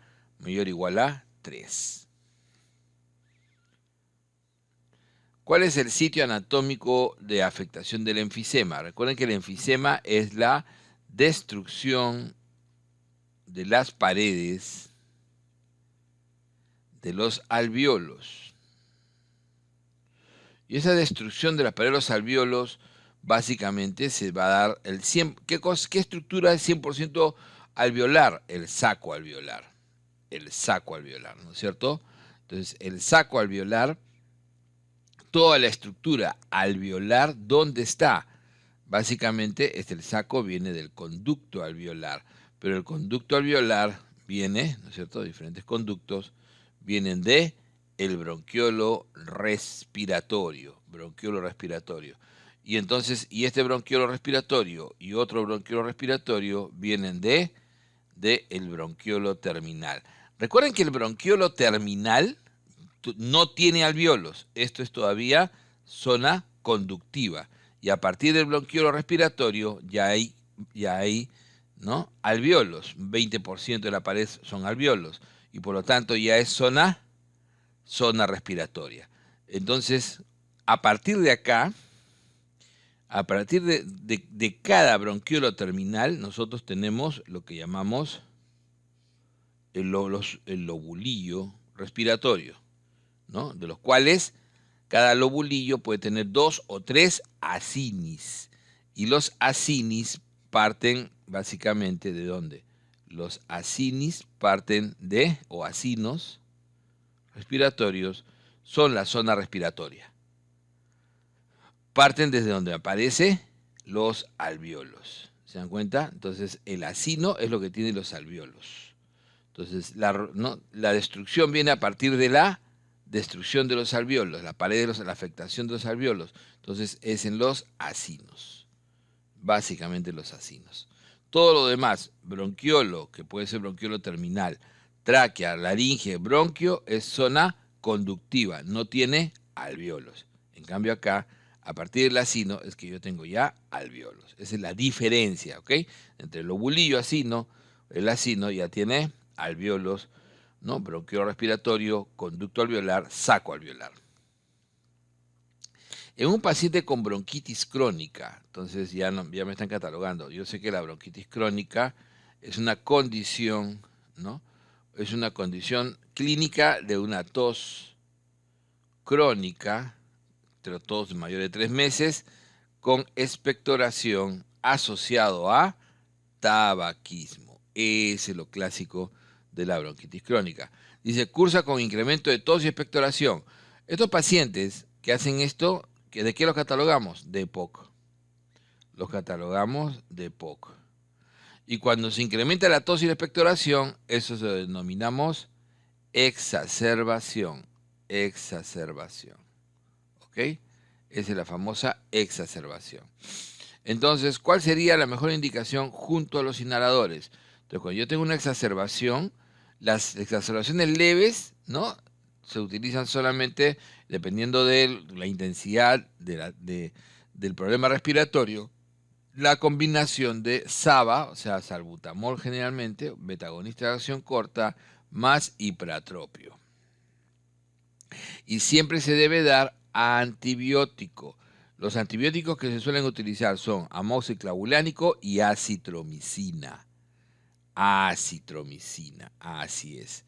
igual a 3. ¿Cuál es el sitio anatómico de afectación del enfisema? Recuerden que el enfisema es la destrucción de las paredes de los alvéolos. Y esa destrucción de las paredes de los alvéolos básicamente se va a dar el 100%. ¿Qué estructura es 100% alveolar? El saco alveolar. El saco alveolar, ¿no es cierto? Entonces, el saco alveolar, toda la estructura alveolar, ¿dónde está? Básicamente, el saco viene del conducto alveolar, pero el conducto alveolar viene, ¿no es cierto? Diferentes conductos vienen de el bronquiolo respiratorio, Y entonces, este bronquiolo respiratorio y otro bronquiolo respiratorio vienen de el bronquiolo terminal. Recuerden que el bronquiolo terminal no tiene alvéolos. Esto es todavía zona conductiva. Y a partir del bronquiolo respiratorio ya hay ¿no? alvéolos. 20% de la pared son alvéolos. Y por lo tanto ya es zona respiratoria. Entonces, a partir de acá, a partir de cada bronquiolo terminal, nosotros tenemos lo que llamamos el lobulillo respiratorio, ¿no? De los cuales cada lobulillo puede tener 2 o 3 acinis. Y los acinis parten básicamente ¿de dónde? Los acinis parten o acinos respiratorios son la zona respiratoria. Parten desde donde aparece los alvéolos. ¿Se dan cuenta? Entonces, el acino es lo que tiene los alvéolos. Entonces, la destrucción viene a partir de la destrucción de los alvéolos, la pared la afectación de los alvéolos. Entonces, es en los acinos. Básicamente los acinos. Todo lo demás, bronquiolo, que puede ser bronquiolo terminal, tráquea, laringe, bronquio, es zona conductiva, no tiene alvéolos. En cambio acá, a partir del acino, es que yo tengo ya alvéolos. Esa es la diferencia, ¿ok? Entre el lobulillo acino, el acino ya tiene alvéolos, ¿no? Bronquio respiratorio, conducto alveolar, saco alveolar. En un paciente con bronquitis crónica, entonces ya me están catalogando. Yo sé que la bronquitis crónica es una condición, ¿no? Es una condición clínica de una tos crónica, tos mayor de 3 meses, con expectoración asociado a tabaquismo. Ese es lo clásico de la bronquitis crónica. Dice, cursa con incremento de tos y expectoración. Estos pacientes que hacen esto, ¿de qué los catalogamos? De EPOC. Los catalogamos de EPOC. Y cuando se incrementa la tos y la expectoración, eso se lo denominamos exacerbación. Exacerbación. ¿Ok? Esa es la famosa exacerbación. Entonces, ¿cuál sería la mejor indicación junto a los inhaladores? Entonces, cuando yo tengo una exacerbación, las exacerbaciones leves, ¿no?, se utilizan solamente dependiendo de la intensidad del problema respiratorio, la combinación de SABA, o sea, salbutamol generalmente, beta-agonista de acción corta, más ipratropio. Y siempre se debe dar antibiótico. Los antibióticos que se suelen utilizar son amoxiclavulánico y acitromicina. Acitromicina, así es.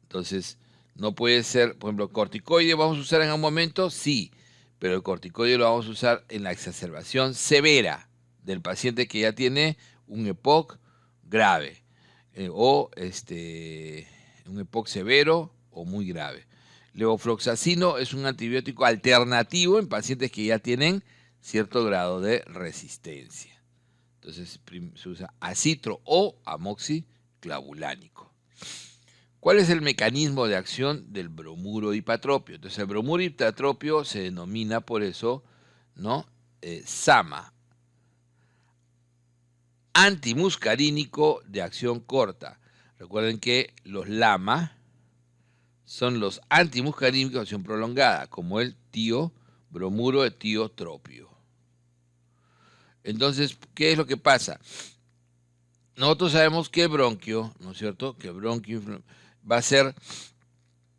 Entonces, no puede ser, por ejemplo, corticoide vamos a usar en un momento, sí, pero el corticoide lo vamos a usar en la exacerbación severa del paciente que ya tiene un EPOC grave o un EPOC severo o muy grave. Levofloxacino es un antibiótico alternativo en pacientes que ya tienen cierto grado de resistencia. Entonces se usa acitro o amoxiclavulánico. ¿Cuál es el mecanismo de acción del bromuro hipatropio? Entonces el bromuro hipatropio se denomina por eso, ¿no?, SAMA, antimuscarínico de acción corta. Recuerden que los LAMA son los antimuscarínicos de acción prolongada, como el bromuro de tiotropio. Entonces, ¿qué es lo que pasa? Nosotros sabemos que el bronquio, ¿no es cierto?, que el bronquio va a ser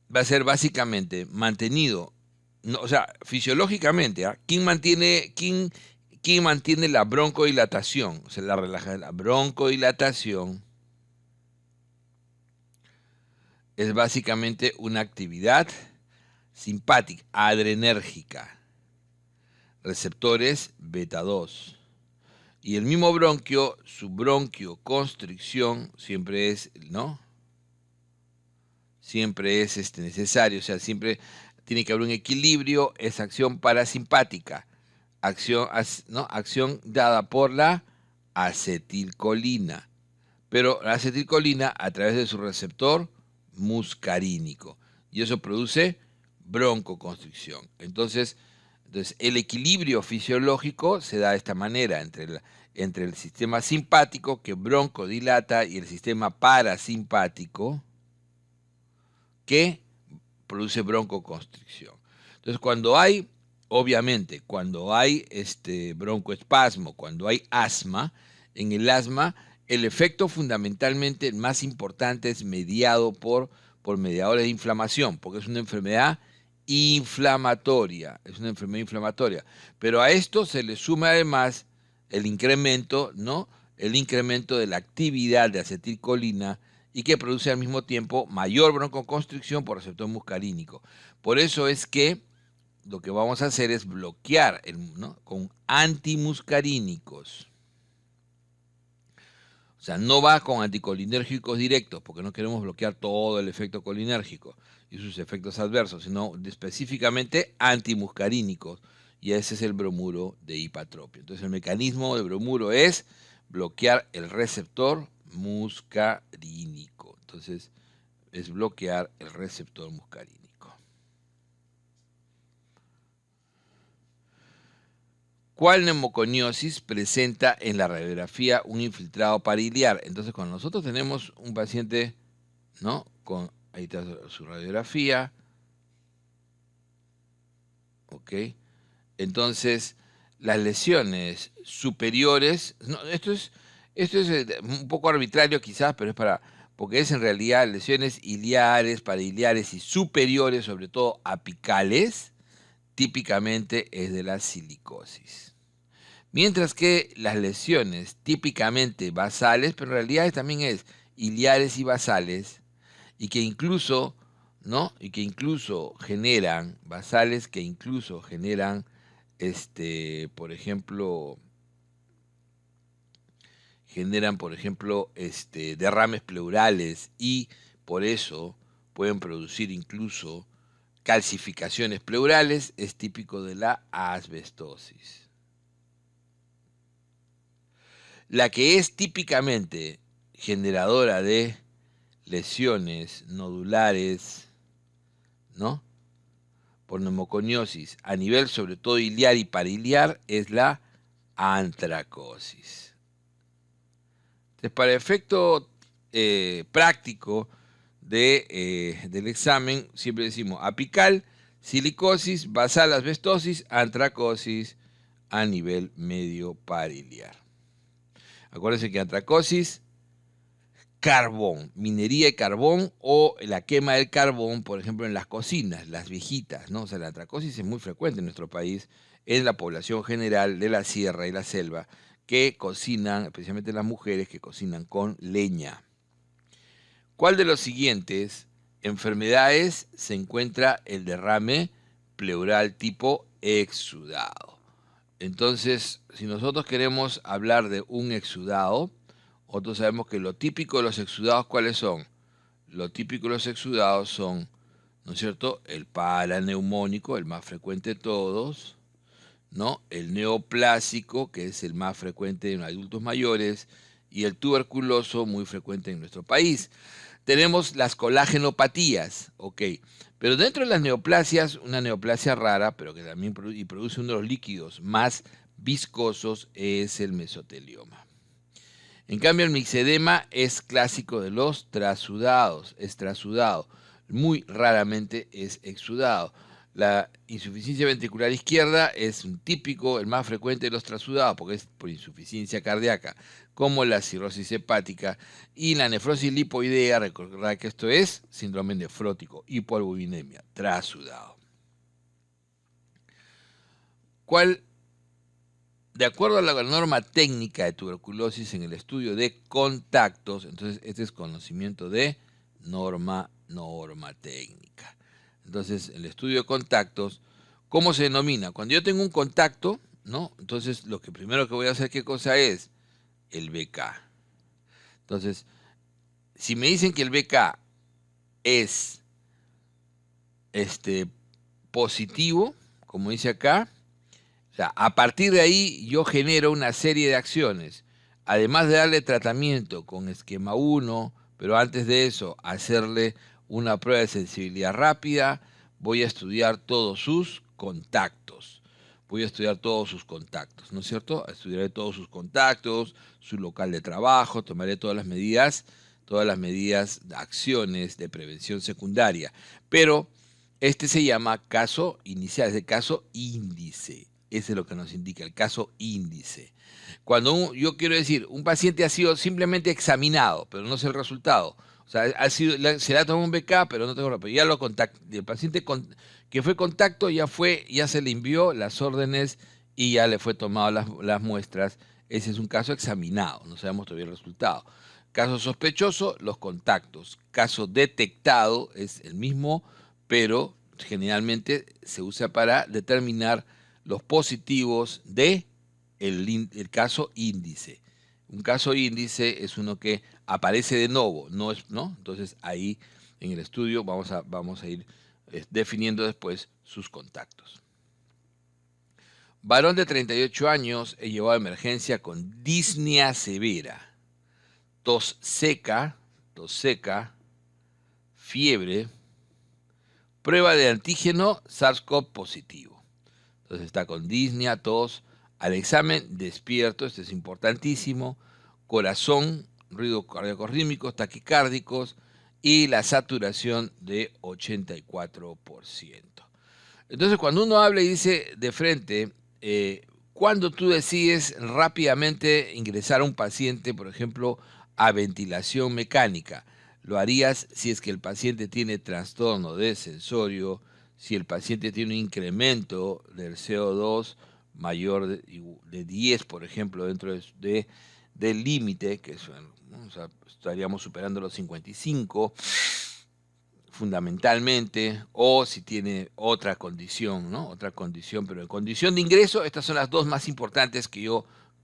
básicamente mantenido, no, o sea, fisiológicamente, ¿eh? ¿Quién mantiene la broncodilatación? O sea, la broncodilatación es básicamente una actividad simpática, adrenérgica, receptores beta 2. Y el mismo bronquio, su bronquioconstricción siempre es, ¿no?, siempre es necesario, o sea, siempre tiene que haber un equilibrio, es acción parasimpática, acción dada por la acetilcolina, pero la acetilcolina a través de su receptor muscarínico, y eso produce broncoconstricción. Entonces el equilibrio fisiológico se da de esta manera entre el sistema simpático que broncodilata y el sistema parasimpático que produce broncoconstricción. Entonces, cuando hay broncoespasmo, cuando hay asma, en el asma el efecto fundamentalmente más importante es mediado por mediadores de inflamación, porque es una enfermedad inflamatoria, Pero a esto se le suma además el incremento, ¿no?, el incremento de la actividad de acetilcolina y que produce al mismo tiempo mayor broncoconstricción por receptor muscarínico. Por eso es que lo que vamos a hacer es bloquear, ¿no?, con antimuscarínicos. O sea, no va con anticolinérgicos directos, porque no queremos bloquear todo el efecto colinérgico y sus efectos adversos, sino específicamente antimuscarínicos. y ese es el bromuro de hipatropia. Entonces el mecanismo del bromuro es bloquear el receptor muscarínico. Entonces es bloquear el receptor muscarínico. ¿Cuál neumoconiosis presenta en la radiografía un infiltrado pariliar? Entonces, cuando nosotros tenemos un paciente, ¿no? Ahí está su radiografía. Ok. Entonces, las lesiones superiores, no, esto es un poco arbitrario quizás, pero es porque es en realidad lesiones iliares, pariliares y superiores, sobre todo apicales, típicamente es de la silicosis. Mientras que las lesiones típicamente basales, pero en realidad también es iliares y basales, y que incluso, ¿no? Y que incluso generan, basales que incluso generan, por ejemplo, derrames pleurales y por eso pueden producir incluso calcificaciones pleurales, es típico de la asbestosis. La que es típicamente generadora de lesiones nodulares, ¿no? Por neumoconiosis a nivel sobre todo iliar y pariliar es la antracosis. Entonces, para efecto práctico del examen, siempre decimos apical, silicosis, basal asbestosis, antracosis a nivel medio pariliar. Acuérdense que antracosis, carbón, minería de carbón o la quema del carbón, por ejemplo, en las cocinas, las viejitas, ¿no? O sea, la antracosis es muy frecuente en nuestro país, en la población general de la sierra y la selva, que cocinan, especialmente las mujeres que cocinan con leña. ¿Cuál de los siguientes enfermedades se encuentra el derrame pleural tipo exudado? Entonces, si nosotros queremos hablar de un exudado, nosotros sabemos que lo típico de los exudados, ¿cuáles son? Lo típico de los exudados son, ¿no es cierto?, el paraneumónico, el más frecuente de todos, ¿no? El neoplásico, que es el más frecuente en adultos mayores, y el tuberculoso, muy frecuente en nuestro país. Tenemos las colagenopatías, ok. Pero dentro de las neoplasias, una neoplasia rara, pero que también produce uno de los líquidos más viscosos, es el mesotelioma. En cambio, el mixedema es clásico de los trasudados, es trasudado. Muy raramente es exudado. La insuficiencia ventricular izquierda es un típico, el más frecuente de los trasudados, porque es por insuficiencia cardíaca, como la cirrosis hepática y la nefrosis lipoidea. Recordad que esto es síndrome nefrótico, hipoalbuminemia, trasudado. De acuerdo a la norma técnica de tuberculosis en el estudio de contactos, entonces este es conocimiento de norma técnica. Entonces, el estudio de contactos, ¿cómo se denomina? Cuando yo tengo un contacto, ¿no? Entonces, lo que primero que voy a hacer, ¿qué cosa es? El BK. Entonces, si me dicen que el BK es positivo, como dice acá, o sea, a partir de ahí yo genero una serie de acciones. Además de darle tratamiento con esquema 1, pero antes de eso, hacerle una prueba de sensibilidad rápida, voy a estudiar todos sus contactos. ¿No es cierto? Estudiaré todos sus contactos, su local de trabajo, tomaré todas las medidas, acciones de prevención secundaria. Pero este se llama caso inicial, es el caso índice. Ese es lo que nos indica, el caso índice. Cuando yo quiero decir, un paciente ha sido simplemente examinado, pero no sé el resultado. O sea, se le ha tomado un BK, pero no tengo pero ya lo contacto. El paciente que fue contacto ya se le envió las órdenes y ya le fue tomado las muestras. Ese es un caso examinado, no sabemos todavía el resultado. Caso sospechoso, los contactos. Caso detectado es el mismo, pero generalmente se usa para determinar los positivos de el caso índice. Un caso índice es uno que aparece de nuevo, ¿no? Entonces ahí en el estudio vamos a ir definiendo después sus contactos. Varón de 38 años es llevado a emergencia con disnea severa, tos seca, fiebre, prueba de antígeno SARS-CoV positivo. Entonces está con disnea, tos, al examen despierto, esto es importantísimo, corazón, ruidos cardíacos rítmicos, taquicárdicos y la saturación de 84%. Entonces cuando uno habla y dice de frente, cuando tú decides rápidamente ingresar a un paciente, por ejemplo, a ventilación mecánica, lo harías si es que el paciente tiene trastorno de sensorio, si el paciente tiene un incremento del CO2 mayor de 10, por ejemplo, dentro del límite, que es, ¿no? O sea, estaríamos superando los 55, fundamentalmente, o si tiene otra condición, ¿no? Otra condición, pero en condición de ingreso, estas son las dos más importantes que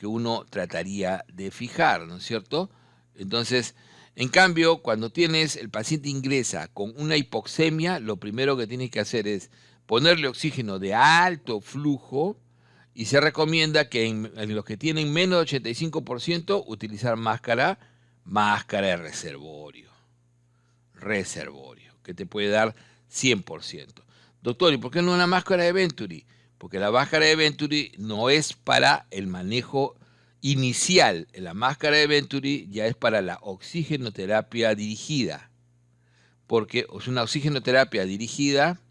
uno trataría de fijar, ¿no es cierto? Entonces, en cambio, cuando el paciente ingresa con una hipoxemia, lo primero que tienes que hacer es ponerle oxígeno de alto flujo y se recomienda que en los que tienen menos de 85% utilizar máscara de reservorio, que te puede dar 100%. Doctor, ¿y por qué no una máscara de Venturi? Porque la máscara de Venturi no es para el manejo inicial. La máscara de Venturi ya es para la oxigenoterapia dirigida. Porque es una oxigenoterapia dirigida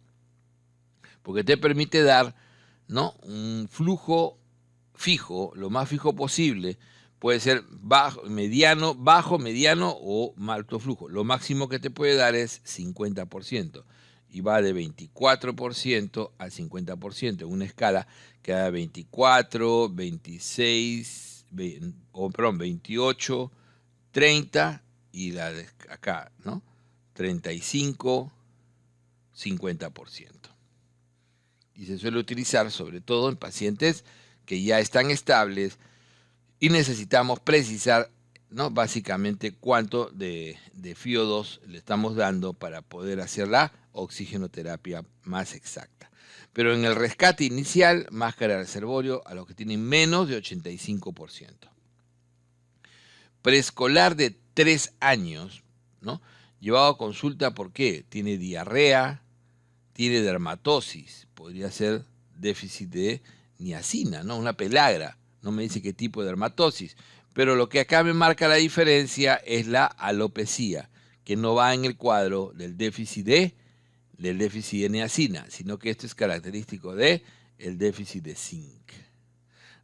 porque te permite dar, ¿no?, un flujo fijo, lo más fijo posible. Puede ser bajo, mediano o alto flujo. Lo máximo que te puede dar es 50%. Y va de 24% al 50%, en una escala que da 24, 26, 28, 30 y la de acá, ¿no? 35, 50%. Y se suele utilizar sobre todo en pacientes que ya están estables y necesitamos precisar, ¿no?, básicamente cuánto de FiO2 le estamos dando para poder hacer la oxigenoterapia más exacta. Pero en el rescate inicial, máscara de reservorio a los que tienen menos de 85%. Preescolar de 3 años, ¿no?, llevado a consulta porque tiene diarrea, tiene dermatosis, podría ser déficit de niacina, ¿no?, una pelagra. No me dice qué tipo de dermatosis, pero lo que acá me marca la diferencia es la alopecia, que no va en el cuadro del déficit de niacina, sino que esto es característico del déficit de zinc.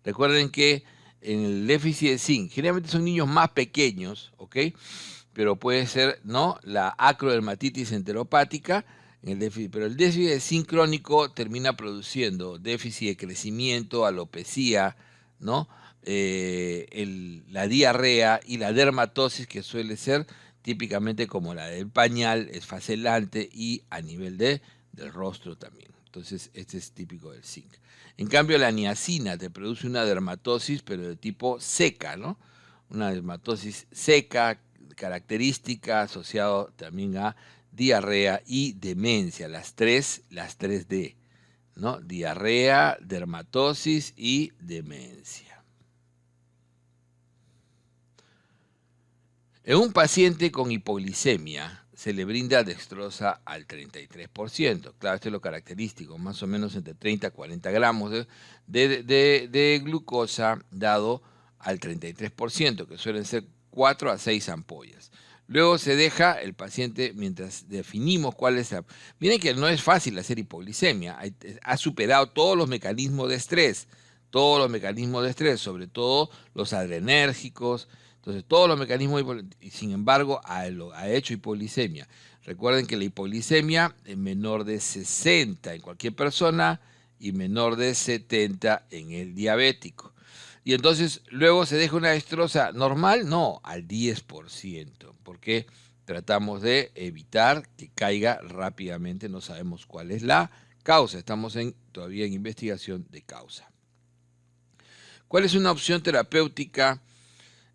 Recuerden que en el déficit de zinc, generalmente son niños más pequeños, ¿ok?, pero puede ser, ¿no?, la acrodermatitis enteropática, pero el déficit de zinc crónico termina produciendo déficit de crecimiento, alopecia, ¿no?, la diarrea y la dermatosis, que suele ser típicamente como la del pañal, es facelante y a nivel del rostro también. Entonces, este es típico del zinc. En cambio, la niacina te produce una dermatosis, pero de tipo seca, ¿no? Una dermatosis seca, característica, asociado también a diarrea y demencia, las 3D, ¿no? Diarrea, dermatosis y demencia. En un paciente con hipoglicemia se le brinda dextrosa al 33%. Claro, esto es lo característico, más o menos entre 30 a 40 gramos de glucosa dado al 33%, que suelen ser 4 a 6 ampollas. Luego se deja el paciente mientras definimos cuál es la... Miren que no es fácil hacer hipoglicemia, ha superado todos los mecanismos de estrés, sobre todo los adrenérgicos. Entonces, todos los mecanismos, y sin embargo, ha hecho hipoglicemia. Recuerden que la hipoglicemia es menor de 60 en cualquier persona y menor de 70 en el diabético. Y entonces, luego se deja una dextrosa normal, no, al 10%, porque tratamos de evitar que caiga rápidamente, no sabemos cuál es la causa, estamos todavía en investigación de causa. ¿Cuál es una opción terapéutica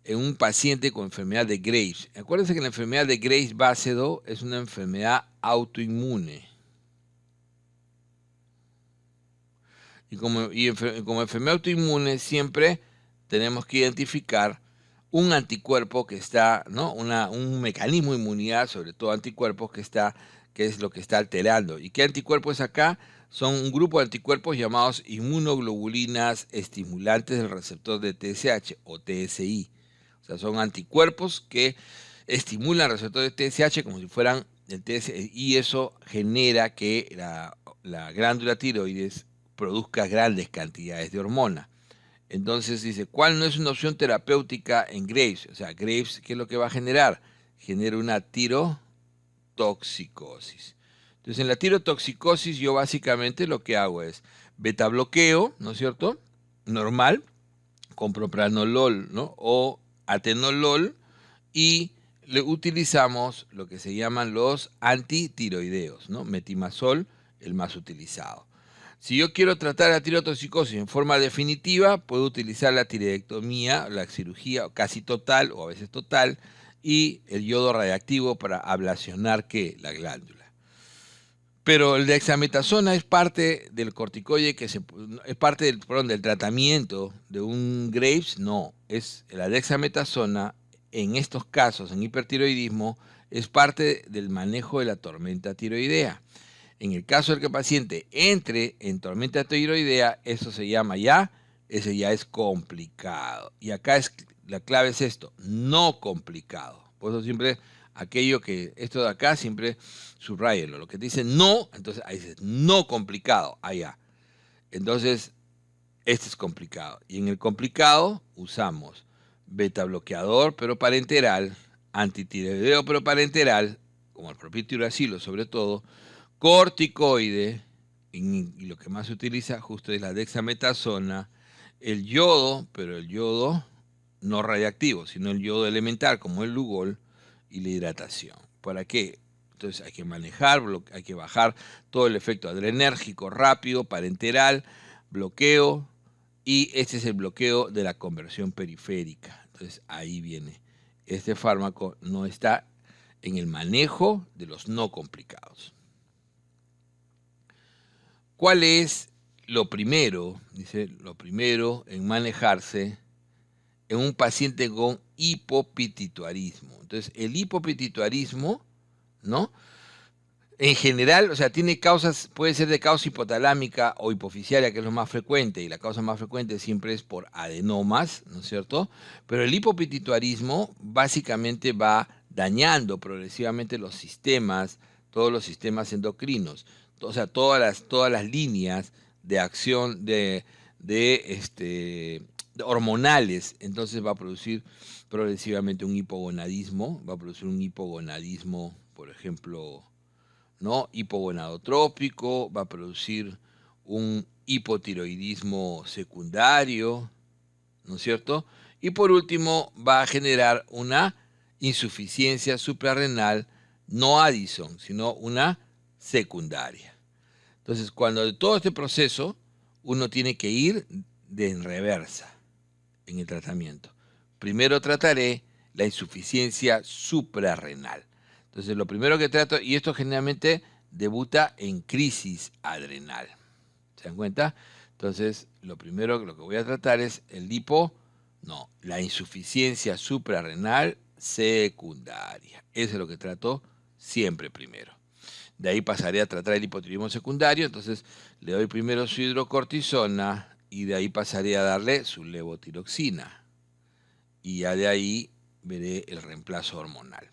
en un paciente con enfermedad de Graves? Acuérdense que la enfermedad de Graves-Basedow es una enfermedad autoinmune. Y como enfermedad autoinmune siempre tenemos que identificar un anticuerpo que está, ¿no? Un mecanismo de inmunidad, sobre todo anticuerpos, que es lo que está alterando. ¿Y qué anticuerpo es acá? Son un grupo de anticuerpos llamados inmunoglobulinas estimulantes del receptor de TSH o TSI. O sea, son anticuerpos que estimulan el receptor de TSH como si fueran el TSI, y eso genera que la glándula tiroides produzca grandes cantidades de hormona. Entonces dice, ¿cuál no es una opción terapéutica en Graves? O sea, Graves, ¿qué es lo que va a generar? Genera una tirotoxicosis. Entonces, en la tirotoxicosis yo básicamente lo que hago es beta bloqueo, ¿no es cierto? Normal, con propranolol, ¿no? O atenolol, y le utilizamos lo que se llaman los antitiroideos, ¿no? Metimazol, el más utilizado. Si yo quiero tratar la tirotoxicosis en forma definitiva, puedo utilizar la tiroidectomía, la cirugía casi total o a veces total, y el yodo radiactivo para ablacionar la glándula. Pero el dexametasona es parte del corticoide es parte del tratamiento de un Graves. No, es la dexametasona en estos casos, en hipertiroidismo, es parte del manejo de la tormenta tiroidea. En el caso del que el paciente entre en tormenta tiroidea, eso se llama ese ya es complicado. Y acá la clave es esto, no complicado. Por eso siempre esto de acá siempre subrayenlo. Lo que te dice no, entonces ahí dices no complicado, allá. Entonces, este es complicado. Y en el complicado usamos beta bloqueador pero parenteral, antitiroideo pero parenteral, como el propio tiracilo sobre todo, corticoide, y lo que más se utiliza justo es la dexametasona, el yodo, pero el yodo no radiactivo, sino el yodo elemental como el Lugol, y la hidratación. ¿Para qué? Entonces hay que manejar, hay que bajar todo el efecto adrenérgico rápido, parenteral, bloqueo, y este es el bloqueo de la conversión periférica. Entonces ahí viene. Este fármaco no está en el manejo de los no complicados. ¿Cuál es lo primero? Dice, lo primero en manejarse en un paciente con hipopituitarismo. Entonces, el hipopituitarismo, ¿no? En general, o sea, tiene causas, puede ser de causa hipotalámica o hipoficiaria, que es lo más frecuente, y la causa más frecuente siempre es por adenomas, ¿no es cierto? Pero el hipopituitarismo básicamente va dañando progresivamente los sistemas, todos los sistemas endocrinos, o sea, todas las líneas de acción de hormonales. Entonces va a producir progresivamente un hipogonadismo, por ejemplo, ¿no? Hipogonadotrópico, va a producir un hipotiroidismo secundario, ¿no es cierto? Y por último va a generar una insuficiencia suprarrenal, no Addison, sino una secundaria. Entonces, cuando de todo este proceso, uno tiene que ir en reversa en el tratamiento. Primero trataré la insuficiencia suprarrenal. Entonces, lo primero que trato, y esto generalmente debuta en crisis adrenal. ¿Se dan cuenta? Entonces, lo primero que voy a tratar es la insuficiencia suprarrenal secundaria. Eso es lo que trato siempre primero. De ahí pasaré a tratar el hipotiroidismo secundario, entonces le doy primero su hidrocortisona y de ahí pasaré a darle su levotiroxina. Y ya de ahí veré el reemplazo hormonal.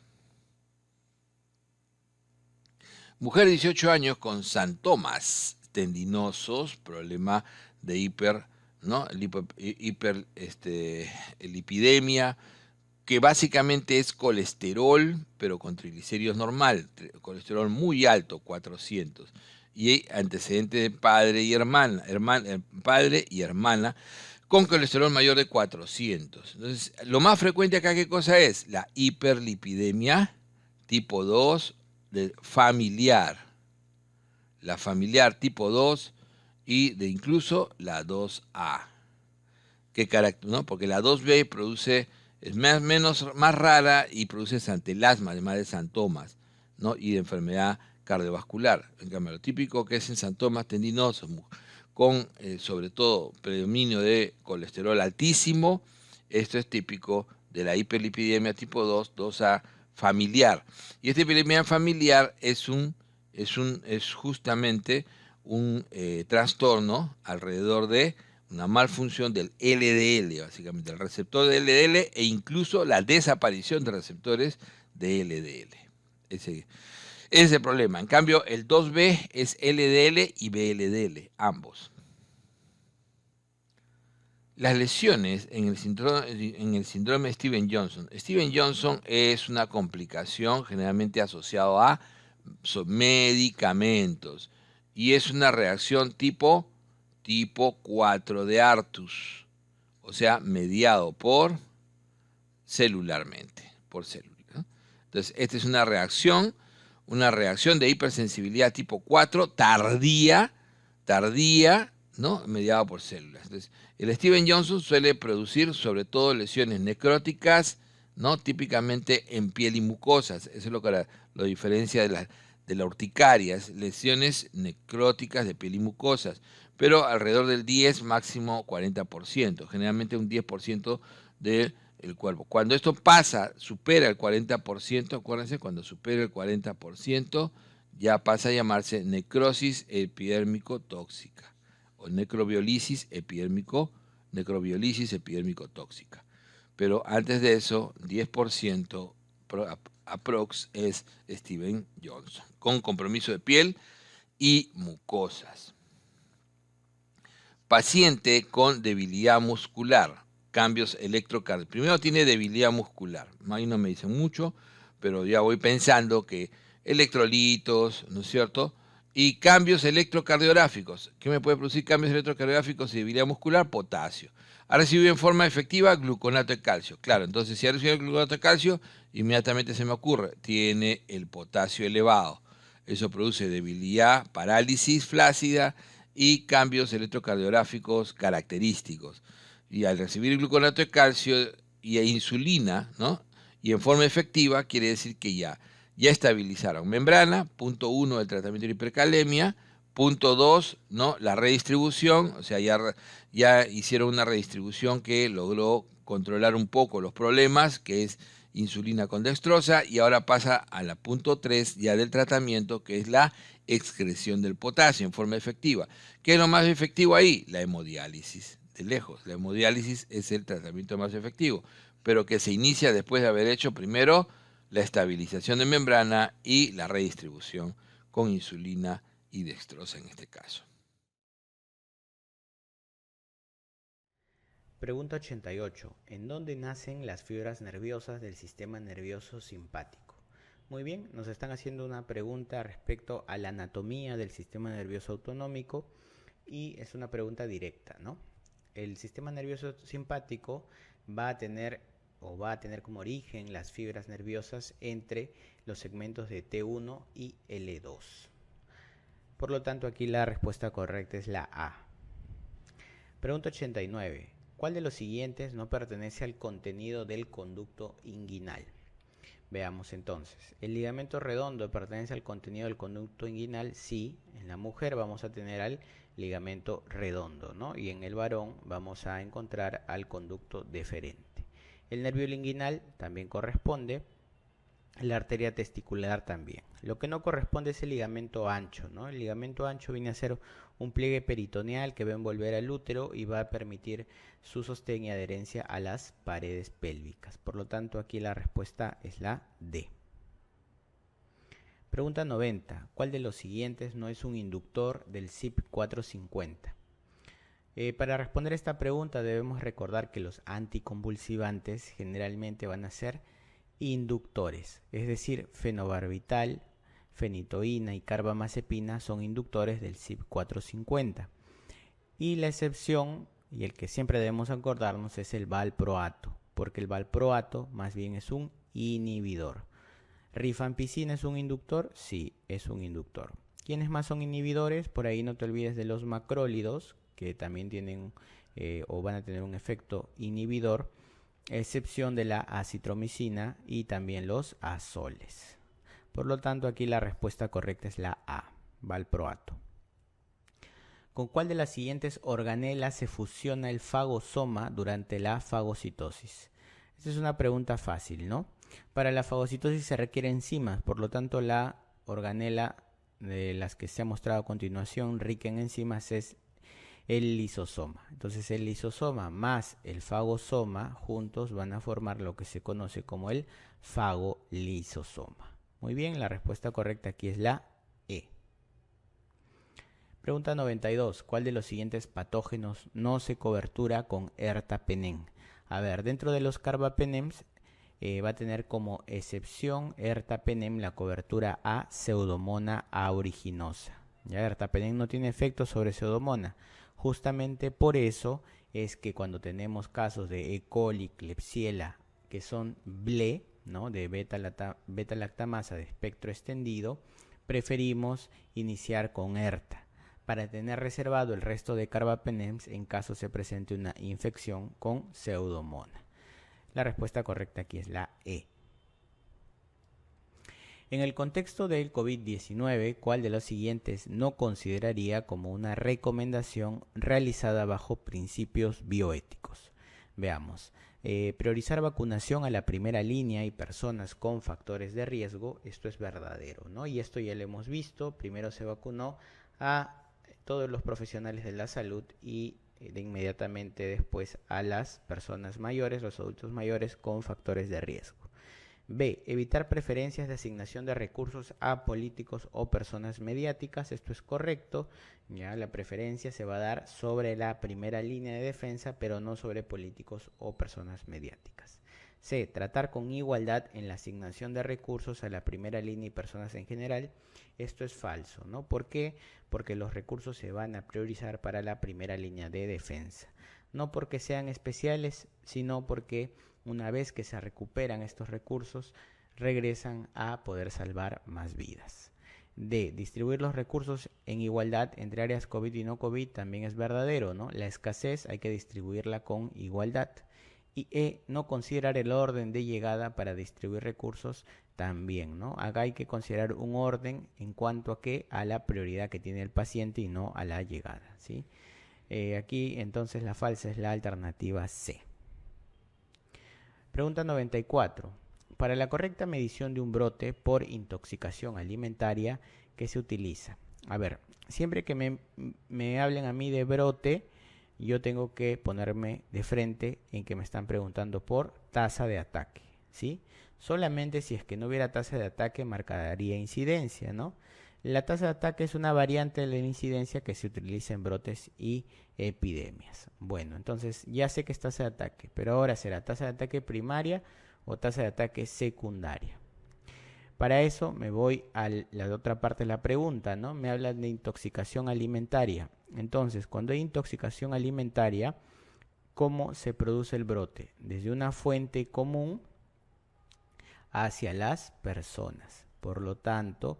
Mujer de 18 años con santomas tendinosos, problema de hiperlipidemia, que básicamente es colesterol, pero con triglicéridos normal, colesterol muy alto, 400, y antecedente de padre y hermana, con colesterol mayor de 400. Entonces, lo más frecuente acá, ¿qué cosa es? La hiperlipidemia tipo 2 familiar. La familiar tipo 2 y de incluso la 2A. ¿Qué carácter? ¿No? Porque la 2B es más rara y produce santelasma, además de santomas, ¿no? Y de enfermedad cardiovascular. En cambio, lo típico que es en santomas tendinosos, con sobre todo predominio de colesterol altísimo. Esto es típico de la hiperlipidemia tipo 2, 2A familiar. Y esta hiperlipidemia familiar es justamente un trastorno alrededor de una malfunción del LDL, básicamente, el receptor de LDL e incluso la desaparición de receptores de LDL. Ese es el problema. En cambio, el 2B es LDL y VLDL, ambos. Las lesiones en el síndrome de Stevens-Johnson. Stevens-Johnson es una complicación generalmente asociada a medicamentos y es una reacción tipo 4 de Artus, o sea, mediado celularmente, por célula, ¿no? Entonces, esta es una reacción de hipersensibilidad tipo 4 tardía, ¿no? Mediada por células. Entonces, el Stevens-Johnson suele producir sobre todo lesiones necróticas, ¿no? Típicamente en piel y mucosas. Eso es lo que lo diferencia de la urticaria, lesiones necróticas de piel y mucosas, pero alrededor del 10, máximo 40%, generalmente un 10% del cuerpo. Cuando esto supera el 40%, acuérdense, cuando supera el 40%, ya pasa a llamarse necrosis epidérmico-tóxica o necrobiolisis epidérmico-tóxica. Pero antes de eso, 10% aprox es Stevens-Johnson, con compromiso de piel y mucosas. Paciente con debilidad muscular, cambios electrocardiográficos. Primero tiene debilidad muscular, ahí no me dicen mucho, pero ya voy pensando que electrolitos, ¿no es cierto? Y cambios electrocardiográficos. ¿Qué me puede producir cambios electrocardiográficos y debilidad muscular? Potasio. Ha recibido en forma efectiva gluconato de calcio. Claro, entonces si ha recibido el gluconato de calcio, inmediatamente se me ocurre, tiene el potasio elevado. Eso produce debilidad, parálisis flácida y cambios electrocardiográficos característicos. Y al recibir gluconato de calcio y insulina, ¿no? Y en forma efectiva, quiere decir que ya estabilizaron membrana, punto 1 del tratamiento de hipercalemia, punto 2, ¿no? La redistribución, o sea, ya hicieron una redistribución que logró controlar un poco los problemas, que es insulina con dextrosa, y ahora pasa a la punto 3 ya del tratamiento, que es la excreción del potasio en forma efectiva. ¿Qué es lo más efectivo ahí? La hemodiálisis, de lejos. La hemodiálisis es el tratamiento más efectivo, pero que se inicia después de haber hecho primero la estabilización de membrana y la redistribución con insulina y dextrosa en este caso. Pregunta 88. ¿En dónde nacen las fibras nerviosas del sistema nervioso simpático? Muy bien, nos están haciendo una pregunta respecto a la anatomía del sistema nervioso autonómico y es una pregunta directa, ¿no? El sistema nervioso simpático va a tener como origen las fibras nerviosas entre los segmentos de T1 y L2. Por lo tanto, aquí la respuesta correcta es la A. Pregunta 89. ¿Cuál de los siguientes no pertenece al contenido del conducto inguinal? Veamos entonces. ¿El ligamento redondo pertenece al contenido del conducto inguinal? Sí. En la mujer vamos a tener al ligamento redondo, ¿no? Y en el varón vamos a encontrar al conducto deferente. El nervio inguinal también corresponde. La arteria testicular también. Lo que no corresponde es el ligamento ancho, ¿no? El ligamento ancho viene a ser un pliegue peritoneal que va a envolver al útero y va a permitir su sostén y adherencia a las paredes pélvicas. Por lo tanto, aquí la respuesta es la D. Pregunta 90. ¿Cuál de los siguientes no es un inductor del CYP450? Para responder esta pregunta debemos recordar que los anticonvulsivantes generalmente van a ser inductores, es decir, fenobarbital, fenitoína y carbamazepina son inductores del CYP450. Y la excepción, y el que siempre debemos acordarnos, es el valproato, porque el valproato más bien es un inhibidor. ¿Rifampicina es un inductor? Sí, es un inductor. ¿Quiénes más son inhibidores? Por ahí no te olvides de los macrólidos, que también tienen o van a tener un efecto inhibidor, excepción de la acitromicina y también los azoles. Por lo tanto, aquí la respuesta correcta es la A, valproato. ¿Con cuál de las siguientes organelas se fusiona el fagosoma durante la fagocitosis? Esta es una pregunta fácil, ¿no? Para la fagocitosis se requieren enzimas, por lo tanto la organela de las que se ha mostrado a continuación rica en enzimas es el lisosoma. Entonces el lisosoma más el fagosoma juntos van a formar lo que se conoce como el fagolisosoma. Muy bien, la respuesta correcta aquí es la E. Pregunta 92. ¿Cuál de los siguientes patógenos no se cobertura con ertapenem? A ver, dentro de los carbapenems va a tener como excepción ertapenem la cobertura a Pseudomonas aeruginosa. Ya ertapenem no tiene efecto sobre Pseudomonas. Justamente por eso es que cuando tenemos casos de E. coli, Klebsiella, que son BLE, ¿no? de beta-lactamasa de espectro extendido, preferimos iniciar con ERTA para tener reservado el resto de carbapenems en caso se presente una infección con Pseudomonas. La respuesta correcta aquí es la E. En el contexto del COVID-19, ¿cuál de los siguientes no consideraría como una recomendación realizada bajo principios bioéticos? Veamos. Priorizar vacunación a la primera línea y personas con factores de riesgo, esto es verdadero, ¿no? Y esto ya lo hemos visto. Primero se vacunó a todos los profesionales de la salud y de inmediatamente después a las personas mayores, los adultos mayores con factores de riesgo. B. Evitar preferencias de asignación de recursos a políticos o personas mediáticas. Esto es correcto. Ya la preferencia se va a dar sobre la primera línea de defensa, pero no sobre políticos o personas mediáticas. C. Tratar con igualdad en la asignación de recursos a la primera línea y personas en general. Esto es falso, ¿no? ¿Por qué? Porque los recursos se van a priorizar para la primera línea de defensa. No porque sean especiales, sino porque una vez que se recuperan estos recursos, regresan a poder salvar más vidas. D. Distribuir los recursos en igualdad entre áreas COVID y no COVID también es verdadero, ¿no? La escasez hay que distribuirla con igualdad. Y E. No considerar el orden de llegada para distribuir recursos también, ¿no? Acá hay que considerar un orden en cuanto a qué, a la prioridad que tiene el paciente y no a la llegada, ¿sí? Aquí entonces la falsa es la alternativa C. Pregunta 94. Para la correcta medición de un brote por intoxicación alimentaria, ¿qué se utiliza? A ver, siempre que me hablen a mí de brote, yo tengo que ponerme de frente en que me están preguntando por tasa de ataque, ¿sí? Solamente si es que no hubiera tasa de ataque marcaría incidencia, ¿no? La tasa de ataque es una variante de la incidencia que se utiliza en brotes y epidemias. Bueno, entonces ya sé que es tasa de ataque, pero ahora será tasa de ataque primaria o tasa de ataque secundaria. Para eso me voy a la otra parte de la pregunta, ¿no? Me hablan de intoxicación alimentaria. Entonces, cuando hay intoxicación alimentaria, ¿cómo se produce el brote? Desde una fuente común hacia las personas. Por lo tanto,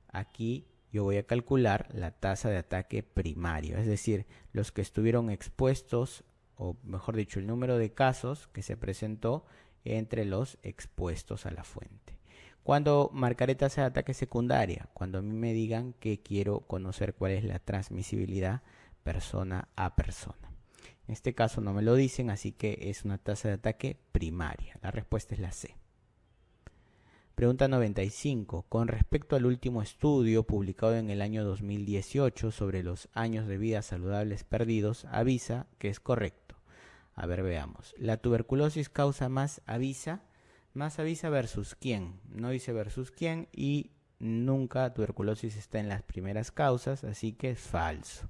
aquí yo voy a calcular la tasa de ataque primario, es decir, los que estuvieron expuestos, o mejor dicho, el número de casos que se presentó entre los expuestos a la fuente. ¿Cuándo marcaré tasa de ataque secundaria? Cuando a mí me digan que quiero conocer cuál es la transmisibilidad persona a persona. En este caso no me lo dicen, así que es una tasa de ataque primaria. La respuesta es la C. Pregunta 95. Con respecto al último estudio publicado en el año 2018 sobre los años de vida saludables perdidos, avisa que es correcto. A ver, veamos. ¿La tuberculosis causa más avisa? Más avisa versus quién. No dice versus quién y nunca tuberculosis está en las primeras causas, así que es falso.